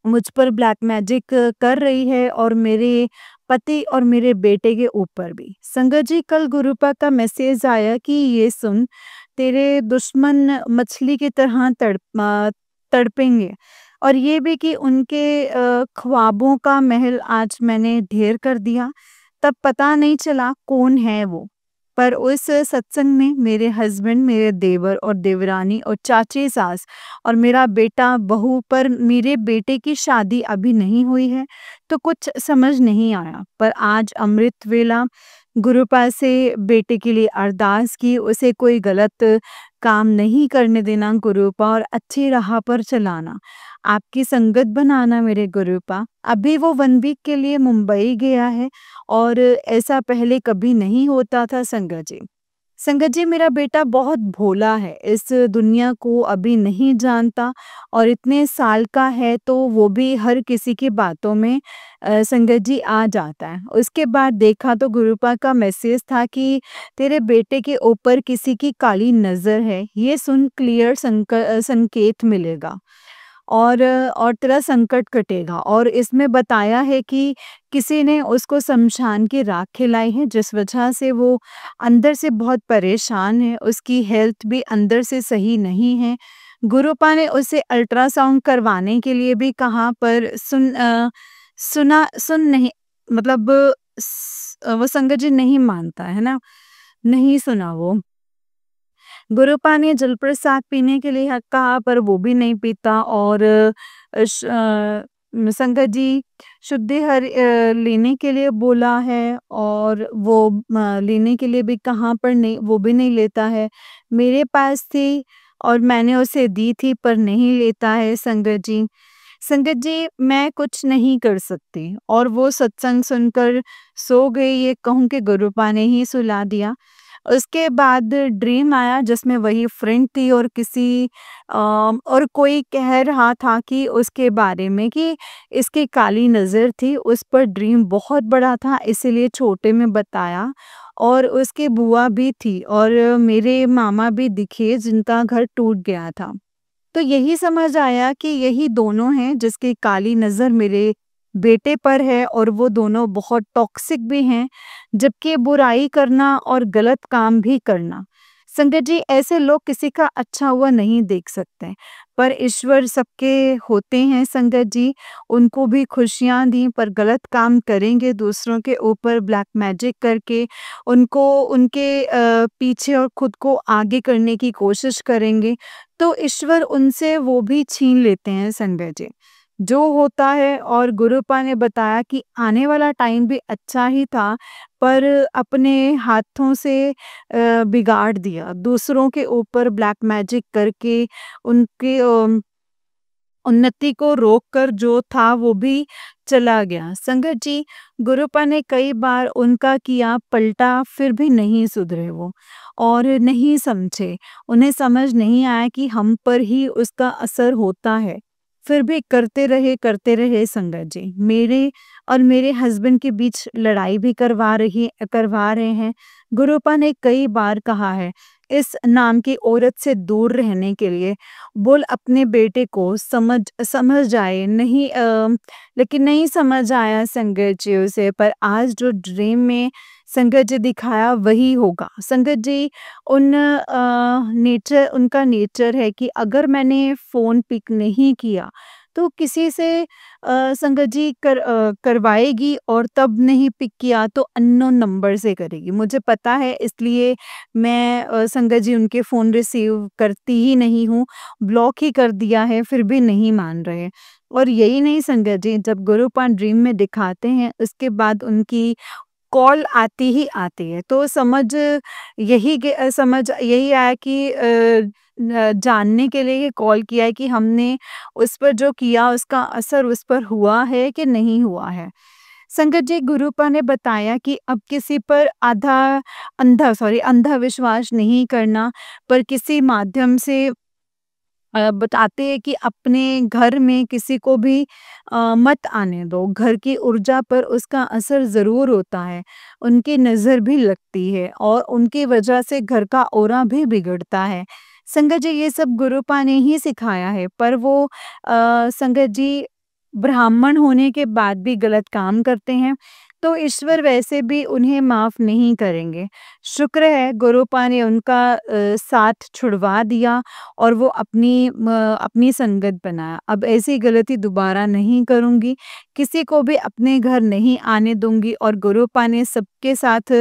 [SPEAKER 1] मुझ पर ब्लैक मैजिक कर रही है और मेरे पति और मेरे बेटे के ऊपर भी। संगत जी कल गुरुपा का मैसेज आया कि ये सुन तेरे दुश्मन मछली की तरह तड़पेंगे और ये भी कि उनके ख्वाबों का महल आज मैंने ढेर कर दिया। तब पता नहीं चला कौन है वो। पर उस सत्संग में मेरे हस्बैंड, मेरे देवर और देवरानी और चाची सास और मेरा बेटा बहू पर मेरे बेटे की शादी अभी नहीं हुई है, तो कुछ समझ नहीं आया। पर आज अमृत वेला गुरुपा से बेटे के लिए अरदास की, उसे कोई गलत काम नहीं करने देना गुरुपा और अच्छी राह पर चलाना। आपकी संगत बनाना मेरे गुरुपा। अभी वो 1 वीक के लिए मुंबई गया है और ऐसा पहले कभी नहीं होता था संगत जी। संगत जी मेरा बेटा बहुत भोला है, इस दुनिया को अभी नहीं जानता और इतने साल का है तो वो भी हर किसी की बातों में संगत जी आ जाता है। उसके बाद देखा तो गुरुपा का मैसेज था कि तेरे बेटे के ऊपर किसी की काली नज़र है, ये सुन क्लियर संकेत मिलेगा और तेरा संकट कटेगा और इसमें बताया है कि किसी ने उसको शमशान की राख खिलाई है जिस वजह से वो अंदर से बहुत परेशान है, उसकी हेल्थ भी अंदर से सही नहीं है। गुरुपा ने उसे अल्ट्रासाउंड करवाने के लिए भी कहा पर सुन नहीं मतलब वो संगत जी नहीं मानता है ना, नहीं सुना वो। गुरुपा ने जलप्रसाद पीने के लिए कहा पर वो भी नहीं पीता और संगत जी शुद्धि लेने के लिए बोला है और वो लेने के लिए भी कहाँ पर नहीं, वो भी नहीं लेता है। मेरे पास थी और मैंने उसे दी थी पर नहीं लेता है संगत जी। संगत जी मैं कुछ नहीं कर सकती और वो सत्संग सुनकर सो गई, ये कहूँ कि गुरुपा ने ही सुला दिया। उसके बाद ड्रीम आया जिसमें वही फ्रेंड थी और और कोई कह रहा था कि उसके बारे में कि इसकी काली नज़र थी, उस पर ड्रीम बहुत बड़ा था इसीलिए छोटे में बताया। और उसकी बुआ भी थी और मेरे मामा भी दिखे जिनका घर टूट गया था। तो यही समझ आया कि यही दोनों हैं जिसकी काली नज़र मेरे बेटे पर है और वो दोनों बहुत टॉक्सिक भी हैं, जबकि बुराई करना और गलत काम भी करना। संगत जी ऐसे लोग किसी का अच्छा हुआ नहीं देख सकते, पर ईश्वर सबके होते हैं संगत जी, उनको भी खुशियाँ दी पर गलत काम करेंगे दूसरों के ऊपर ब्लैक मैजिक करके, उनको उनके पीछे और खुद को आगे करने की कोशिश करेंगे, तो ईश्वर उनसे वो भी छीन लेते हैं संजय जी। जो होता है और गुरुपा ने बताया कि आने वाला टाइम भी अच्छा ही था, पर अपने हाथों से बिगाड़ दिया। दूसरों के ऊपर ब्लैक मैजिक करके उनके उन्नति को रोककर जो था वो भी चला गया। संगत जी, गुरुपा ने कई बार उनका किया पलटा फिर भी नहीं सुधरे वो और नहीं समझे। उन्हें समझ नहीं आया कि हम पर ही उसका असर होता है। फिर भी करते रहे संगत जी। मेरे और मेरे हस्बैंड के बीच लड़ाई भी करवा रहे हैं। गुरुपा ने कई बार कहा है इस नाम की औरत से दूर रहने के लिए। बोल अपने बेटे को समझ जाए नहीं, लेकिन नहीं समझ आया संगत जी उसे, पर आज जो ड्रीम में संगत जी दिखाया वही होगा। संगत जी उनका नेचर है कि अगर मैंने फ़ोन पिक नहीं किया तो किसी से संगत जी करवाएगी और तब नहीं पिक किया तो अननोन नंबर से करेगी। मुझे पता है इसलिए मैं संगत जी उनके फ़ोन रिसीव करती ही नहीं हूँ, ब्लॉक ही कर दिया है फिर भी नहीं मान रहे। और यही नहीं संगत जी, जब गुरुपान ड्रीम में दिखाते हैं उसके बाद उनकी कॉल आती ही आती है। तो समझ यही आया कि जानने के लिए ये कॉल किया है कि हमने उस पर जो किया उसका असर उस पर हुआ है कि नहीं हुआ है। संगत जी गुरुपा ने बताया कि अब किसी पर अंधा विश्वास नहीं करना, पर किसी माध्यम से बताते हैं कि अपने घर में किसी को भी मत आने दो, घर की ऊर्जा पर उसका असर ज़रूर होता है, उनकी नज़र भी लगती है और उनकी वजह से घर का ऑरा भी बिगड़ता है। संगत जी ये सब गुरुपा ने ही सिखाया है, पर वो संगत जी ब्राह्मण होने के बाद भी गलत काम करते हैं, तो ईश्वर वैसे भी उन्हें माफ़ नहीं करेंगे। शुक्र है गुरुपा ने उनका साथ छुड़वा दिया और वो अपनी संगत बनाया। अब ऐसी गलती दोबारा नहीं करूँगी, किसी को भी अपने घर नहीं आने दूँगी और गुरुपा ने सबके साथ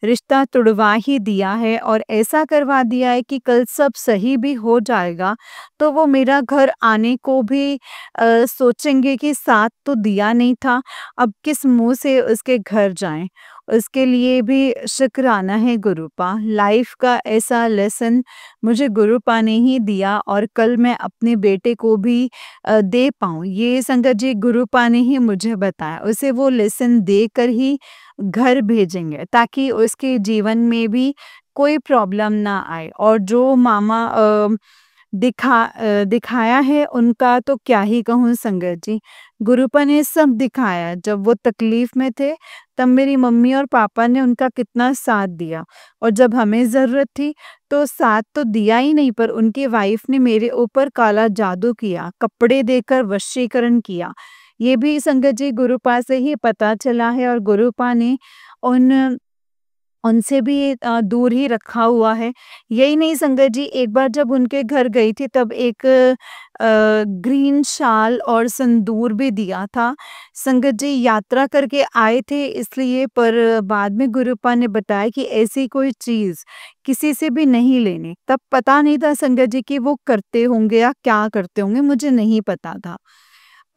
[SPEAKER 1] रिश्ता तुड़वा ही दिया है और ऐसा करवा दिया है कि कल सब सही भी हो जाएगा, तो वो मेरा घर आने को भी सोचेंगे कि साथ तो दिया नहीं था, अब किस मुँह से उसके घर जाएँ। उसके लिए भी शुक्राना है गुरुपा। लाइफ का ऐसा लेसन मुझे गुरुपा ने ही दिया और कल मैं अपने बेटे को भी दे पाऊँ, ये संगत जी गुरुपा ने ही मुझे बताया। उसे वो लेसन देकर ही घर भेजेंगे ताकि उसके जीवन में भी कोई प्रॉब्लम ना आए और जो मामा दिखाया है उनका तो क्या ही कहूँ संगत जी। गुरुपा ने सब दिखाया, जब वो तकलीफ में थे तब मेरी मम्मी और पापा ने उनका कितना साथ दिया और जब हमें ज़रूरत थी तो साथ तो दिया ही नहीं, पर उनकी वाइफ ने मेरे ऊपर काला जादू किया, कपड़े देकर वशीकरण किया। ये भी संगत जी गुरुपा से ही पता चला है और गुरुपा ने उन उनसे भी दूर ही रखा हुआ है। यही नहीं संगत जी, एक बार जब उनके घर गई थी तब एक ग्रीन शाल और संदूर भी दिया था। संगत जी यात्रा करके आए थे इसलिए, पर बाद में गुरुपा ने बताया कि ऐसी कोई चीज़ किसी से भी नहीं लेनी। तब पता नहीं था संगत जी कि वो करते होंगे या क्या करते होंगे, मुझे नहीं पता था।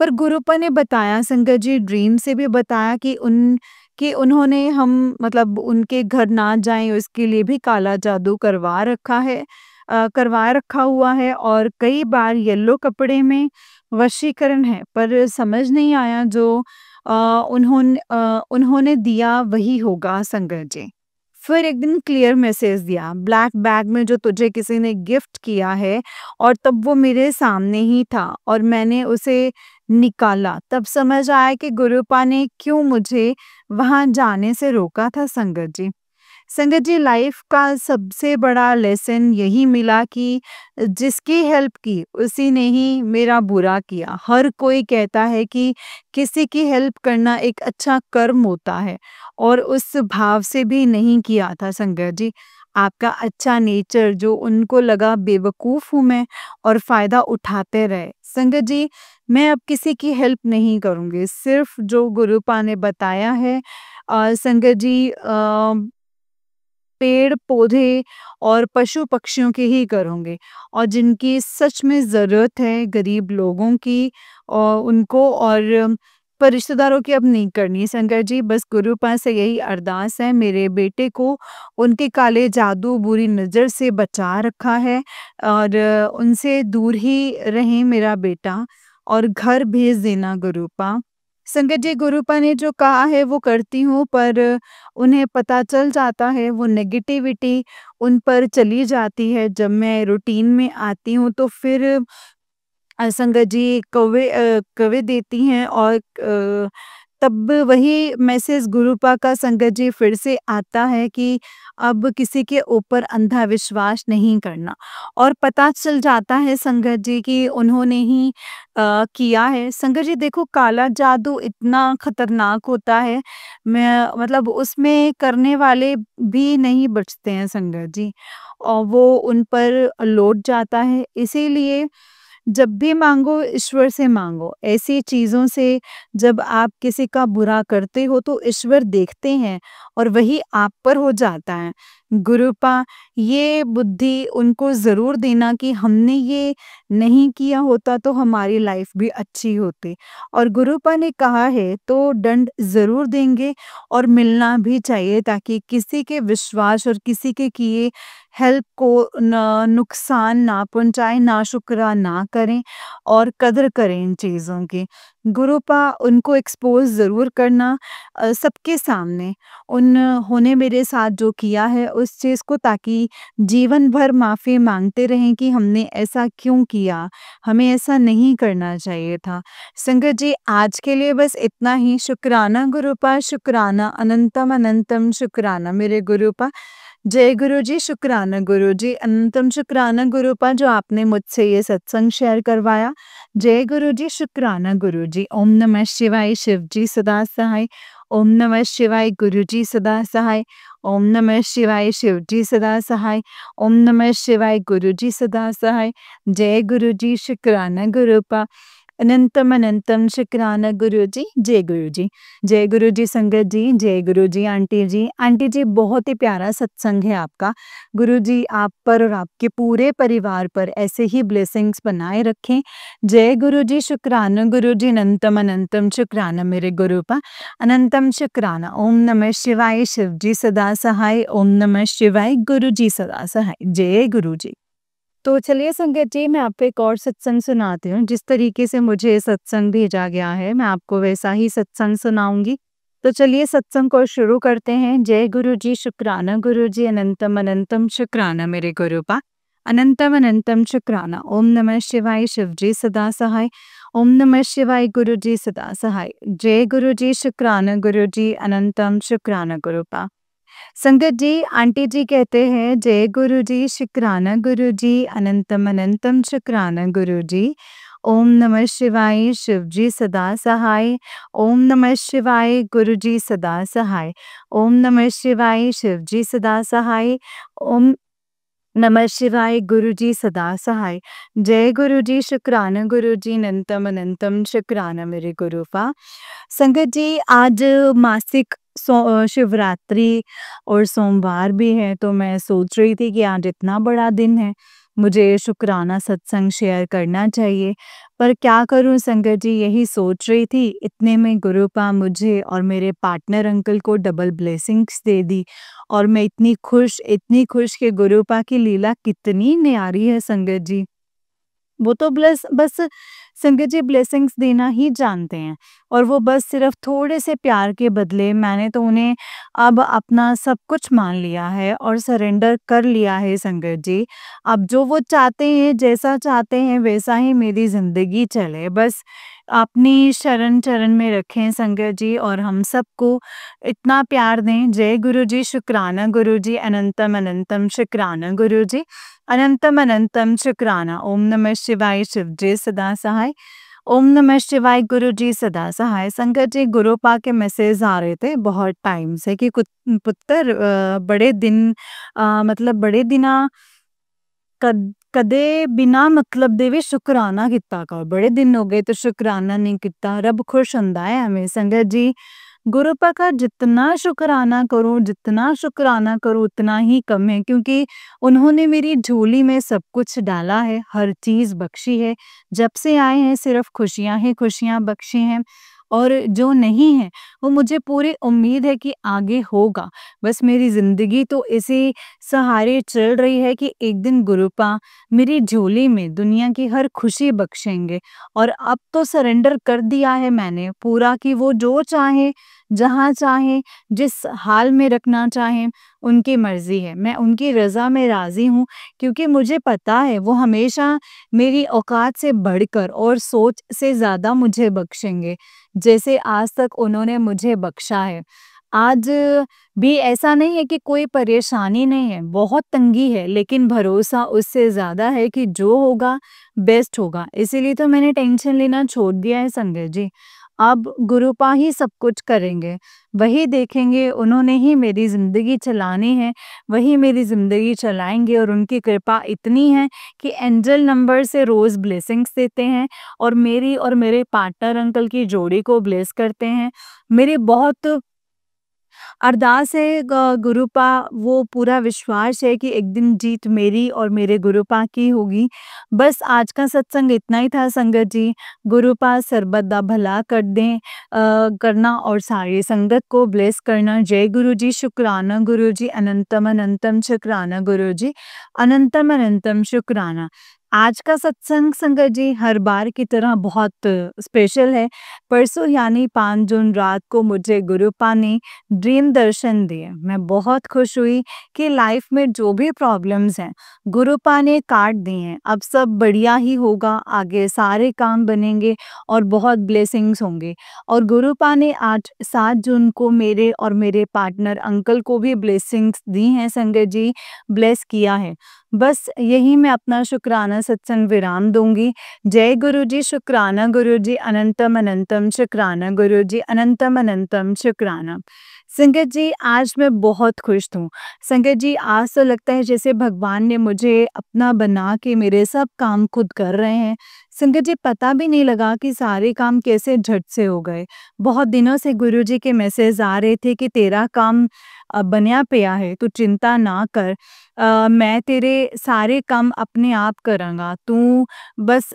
[SPEAKER 1] पर गुरुपा ने बताया संगत जी, ड्रीम से भी बताया कि उन्होंने हम मतलब उनके घर ना जाएँ उसके लिए भी काला जादू करवा रखा हुआ है, और कई बार येलो कपड़े में वशीकरण है, पर समझ नहीं आया जो उन्होंने दिया वही होगा संगत जी। फिर एक दिन क्लियर मैसेज दिया, ब्लैक बैग में जो तुझे किसी ने गिफ्ट किया है, और तब वो मेरे सामने ही था और मैंने उसे निकाला। तब समझ आया कि गुरुपा ने क्यों मुझे वहां जाने से रोका था संगत जी। संगत जी, लाइफ का सबसे बड़ा लेसन यही मिला कि जिसकी हेल्प की उसी ने ही मेरा बुरा किया। हर कोई कहता है कि किसी की हेल्प करना एक अच्छा कर्म होता है, और उस भाव से भी नहीं किया था संगत जी। आपका अच्छा नेचर जो उनको लगा बेवकूफ हूं मैं और फायदा उठाते रहे। संगत जी, मैं अब किसी की हेल्प नहीं करूंगी, सिर्फ जो गुरुपा ने बताया है संगत जी, पेड़ पौधे और पशु पक्षियों की ही करूँगी, और जिनकी सच में ज़रूरत है गरीब लोगों की और उनको, और पर रिश्तेदारों की अब नहीं करनी संगत जी। बस गुरु पास से यही अरदास है, मेरे बेटे को उनके काले जादू बुरी नज़र से बचा रखा है, और उनसे दूर ही रहे मेरा बेटा, और घर भेज देना गुरुपा। संगत जी, गुरुपा ने जो कहा है वो करती हूँ, पर उन्हें पता चल जाता है, वो नेगेटिविटी उन पर चली जाती है। जब मैं रूटीन में आती हूँ तो फिर संगत जी कौवे देती हैं, और तब वही मैसेज गुरुपा का संगत जी फिर से आता है कि अब किसी के ऊपर अंधा विश्वास नहीं करना, और पता चल जाता है संगत जी कि उन्होंने ही किया है। संगत जी देखो, काला जादू इतना खतरनाक होता है, मैं मतलब उसमें करने वाले भी नहीं बचते हैं संगत जी, और वो उन पर लौट जाता है। इसीलिए जब भी माँगो ईश्वर से माँगो। ऐसी चीज़ों से जब आप किसी का बुरा करते हो तो ईश्वर देखते हैं, और वही आप पर हो जाता है। गुरुपा, ये बुद्धि उनको ज़रूर देना कि हमने ये नहीं किया होता तो हमारी लाइफ भी अच्छी होती। और गुरुपा ने कहा है तो दंड ज़रूर देंगे, और मिलना भी चाहिए, ताकि किसी के विश्वास और किसी के किए हेल्प को नुकसान ना पहुँचाएँ, नाशुक्रा ना करें, और कदर करें इन चीज़ों की। गुरुपा, उनको एक्सपोज़ ज़रूर करना सबके सामने, उन्होंने मेरे साथ जो किया है उस चीज़ को, ताकि जीवन भर माफ़ी माँगते रहें कि हमने ऐसा क्यों किया, हमें ऐसा नहीं करना चाहिए था। संगत जी, आज के लिए बस इतना ही। शुक्राना गुरुपा, शुक्राना, अनंतम अनंतम शुक्राना मेरे गुरुपा। जय गुरु जी, शुक्राना गुरु जी, अनंतम शुक्राना गुरुपा जो आपने मुझसे ये सत्संग शेयर करवाया। जय गुरु जी, शुक्राना गुरु जी। ओम नमः शिवाय, शिव जी सदा सहाय। ओम नमः शिवाय, गुरु जी सदा सहाय। ओम नमः शिवाय, शिव जी सदा सहाय। ओम नमः शिवाय, गुरु जी सदा सहाय। जय गुरु जी, शुक्राना गुरुपा। अनंतम अनंतम शुक्राना गुरु जी। जय गुरु जी। जय गुरु जी संगत जी, जय गुरु जी आंटी जी। आंटी जी, बहुत ही प्यारा सत्संग है आपका। गुरु जी आप पर और आपके पूरे परिवार पर ऐसे ही ब्लेसिंग्स बनाए रखें। जय गुरु जी, शुक्राना गुरु जी, अनंतम अनंतम शुक्राना मेरे गुरुपा। अनंतम शुक्राना। ओम नमः शिवाय, शिव जी सदा सहाय। ओम नमः शिवाय, गुरु जी सदा सहाय। जय गुरु जी। तो चलिए संगत जी, मैं आपको एक और सत्संग सुनाती हूँ। जिस तरीके से मुझे सत्संग भेजा गया है, मैं आपको वैसा ही सत्संग सुनाऊँगी। तो चलिए सत्संग को शुरू करते हैं। जय गुरु जी, शुक्राना गुरु जी, अनंतम अनंतम शुक्राना मेरे गुरुपा। अनंतम अनंतम शुक्राना। ओम नमः शिवाय, शिव जी सदा सहाय। ओम नमः शिवाय, गुरु जी सदा सहाय। जय गुरु जी, शुक्राना गुरु जी, अनंतम शुक्राना गुरुपा। संगत जी, आंटी जी कहते हैं, जय गुरु जी, शुक्राना गुरु जी, अनंतम अनंतम शुक्राना गुरु जी। ओम नमः शिवाय, शिव जी सदा सहाय। ओम नमः शिवाय, गुरु जी सदा सहाय। ओम नमः शिवाय, शिव जी सदा सहाय। ओम नमः शिवाय, गुरु जी सदा सहाय। जय गुरु जी, शुक्राना गुरु जी, अनंतम अनंतम शुक्राना मेरे गुरुपा। संगत जी, आज मासिक शिवरात्रि और सोमवार भी है, तो मैं सोच रही थी कि आज इतना बड़ा दिन है, मुझे शुक्राना सत्संग शेयर करना चाहिए। पर क्या करूँ संगत जी, यही सोच रही थी, इतने में गुरुपा मुझे और मेरे पार्टनर अंकल को डबल ब्लेसिंग्स दे दी और मैं इतनी खुश कि गुरुपा की लीला कितनी न्यारी है संगत जी। वो तो बस संगत जी ब्लेसिंग्स देना ही जानते हैं और वो बस सिर्फ थोड़े से प्यार के बदले मैंने तो उन्हें अब अपना सब कुछ मान लिया है और सरेंडर कर लिया है संगत जी। अब जो वो चाहते हैं, जैसा चाहते हैं वैसा ही मेरी ज़िंदगी चले। बस अपनी शरण चरण में रखें संगत जी और हम सबको इतना प्यार दें। जय गुरु जी, शुक्राना गुरु जी, अनंतम अनंतम शुक्राना गुरु जी। अनंतम अनंतम शुक्राना। ओम नमः शिवाय, शिव जी सदा सहाय। ओम नमः शिवाय, गुरु जी सदा सहाय। संगत जी, गुरुपा के मैसेज आ रहे थे बहुत टाइम से कि पुत्र बड़े दिन मतलब बड़े दिना कदे बिना मतलब दे भी शुकराना किता कर, बड़े दिन हो गए तो शुकराना नहीं किता, रब खुश हुंदा है हमें। संगत जी, गुरुपा का जितना शुक्राना करूँ उतना ही कम है, क्योंकि उन्होंने मेरी झोली में सब कुछ डाला है, हर चीज़ बख्शी है। जब से आए हैं सिर्फ़ खुशियाँ ही खुशियाँ बख्शी हैं और जो नहीं है, वो मुझे पूरी उम्मीद है कि आगे होगा। बस मेरी ज़िंदगी तो इसी सहारे चल रही है कि एक दिन गुरुपा मेरी झोली में दुनिया की हर खुशी बख्शेंगे और अब तो सरेंडर कर दिया है मैंने पूरा कि वो जो चाहें, जहाँ चाहें, जिस हाल में रखना चाहें, उनकी मर्ज़ी है। मैं उनकी रज़ा में राज़ी हूँ, क्योंकि मुझे पता है वो हमेशा मेरी औकात से बढ़कर और सोच से ज़्यादा मुझे बख्शेंगे, जैसे आज तक उन्होंने मुझे बख्शा है। आज भी ऐसा नहीं है कि कोई परेशानी नहीं है, बहुत तंगी है, लेकिन भरोसा उससे ज़्यादा है कि जो होगा, बेस्ट होगा। इसीलिए तो मैंने टेंशन लेना छोड़ दिया है संगत जी। अब गुरुपा ही सब कुछ करेंगे, वही देखेंगे, उन्होंने ही मेरी ज़िंदगी चलानी है, वही मेरी ज़िंदगी चलाएँगे और उनकी कृपा इतनी है कि एंजल नंबर से रोज़ ब्लेसिंग्स देते हैं और मेरी और मेरे पार्टनर अंकल की जोड़ी को ब्लेस करते हैं। मेरी बहुत अरदास है गुरुपा, वो पूरा विश्वास है कि एक दिन जीत मेरी और मेरे गुरुपा की होगी। बस आज का सत्संग इतना ही था संगत जी। गुरुपा सर्बत दा भला कर दें करना और सारी संगत को ब्लेस करना। जय गुरु जी, शुक्राना गुरु जी, अनंतम अनंतम शुक्राना गुरु जी, अनंतम अनंतम शुक्राना। आज का सत्संग संगत जी हर बार की तरह बहुत स्पेशल है। परसों यानी 5 जून रात को मुझे गुरुपा ने ड्रीम दर्शन दिए। मैं बहुत खुश हुई कि लाइफ में जो भी प्रॉब्लम्स हैं, गुरुपा ने काट दी हैं। अब सब बढ़िया ही होगा, आगे सारे काम बनेंगे और बहुत ब्लेसिंग्स होंगे। और गुरुपा ने आज 7 जून को मेरे और मेरे पार्टनर अंकल को भी ब्लेसिंग्स दी हैं संगत जी, ब्लेस किया है। बस यही मैं अपना शुक्राना सत्संग विराम दूँगी। जय गुरु जी, शुक्राना गुरु जी, अनंतम अनंतम शुक्राना गुरु जी, अनंतम अनंतम शुक्राना। संगत जी, आज मैं बहुत खुश हूँ। संगत जी, आज तो लगता है जैसे भगवान ने मुझे अपना बना के मेरे सब काम खुद कर रहे हैं। संगत जी, पता भी नहीं लगा कि सारे काम कैसे झट से हो गए। बहुत दिनों से गुरुजी के मैसेज आ रहे थे कि तेरा काम बनिया पिया है, तू चिंता ना कर। मैं तेरे सारे काम अपने आप करांगा। तू बस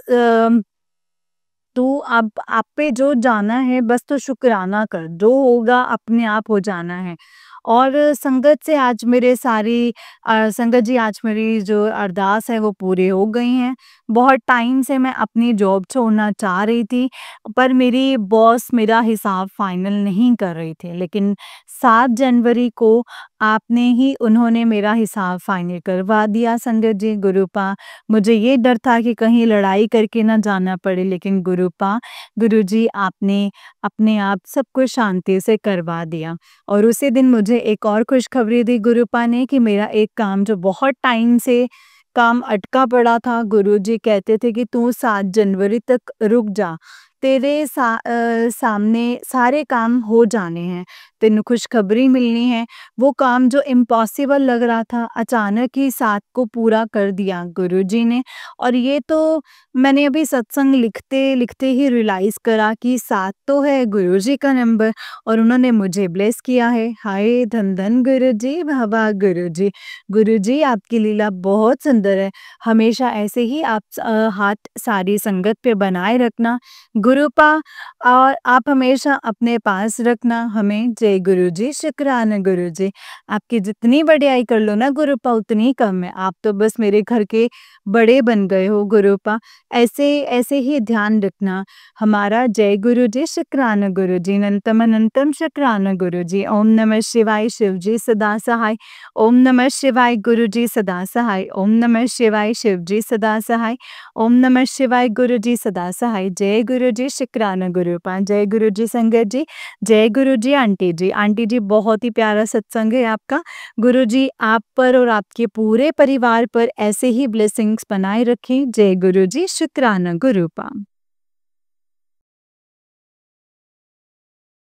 [SPEAKER 1] तू अब आप पे जो जाना है बस तो शुक्राना कर, जो होगा अपने आप हो जाना है। और संगत से आज मेरे सारी संगत जी आज मेरी जो अरदास है वो पूरी हो गई हैं। बहुत टाइम से मैं अपनी जॉब छोड़ना चाह रही थी, पर मेरी बॉस मेरा हिसाब फाइनल नहीं कर रही थी, लेकिन 7 जनवरी को आपने ही उन्होंने मेरा हिसाब फाइनल करवा दिया संगत जी। गुरुपा, मुझे ये डर था कि कहीं लड़ाई करके ना जाना पड़े, लेकिन गुरुजी आपने अपने आप सब कुछ शांति से करवा दिया। और उसी दिन मुझे एक और खुशखबरी दी गुरुपा ने कि मेरा एक काम जो बहुत टाइम से काम अटका पड़ा था, गुरुजी कहते थे कि तू 7 जनवरी तक रुक जा, तेरे सामने सारे काम हो जाने हैं, तेनू खुशखबरी मिलनी है। वो काम जो इम्पॉसिबल लग रहा था, अचानक ही साथ को पूरा कर दिया गुरुजी ने। और ये तो मैंने अभी सत्संग लिखते-लिखते ही रियलाइज़ करा कि 7 तो है गुरुजी का नंबर और उन्होंने मुझे ब्लेस किया है। हाय धन-धन गुरुजी, वाह-वाह गुरुजी। गुरुजी आपकी लीला बहुत सुंदर है। हमेशा ऐसे ही आप हाथ सारी संगत पे बनाए रखना। गुरुपा और आप हमेशा अपने पास रखना हमें। जय गुरुजी, शुक्राना गुरुजी। आपकी जितनी बड़ाई कर लो ना गुरुपा उतनी कम है। आप तो बस मेरे घर के बड़े बन गए हो गुरुपा। ऐसे ऐसे ही ध्यान रखना हमारा। जय गुरुजी, शुक्राना गुरुजी, अनंतम अनंतम शुक्राना गुरुजी। ओम नमः शिवाय, शिवजी सदा सहाय। ओम नमः शिवाय, गुरुजी सदा सहाय। ओम नमः शिवाय, शिवजी सदा सहाय। ओम नमः शिवाय, गुरुजी सदा सहाय। जय गुरुजी, शुक्राना गुरुपा। जय गुरुजी संगत जी, जय गुरुजी आंटी जी। आंटी जी बहुत ही प्यारा सत्संग है आपका। गुरुजी आप पर और आपके पूरे परिवार पर ऐसे ही ब्लेसिंग्स बनाए रखें। जय गुरुजी, शुक्राना गुरुपा।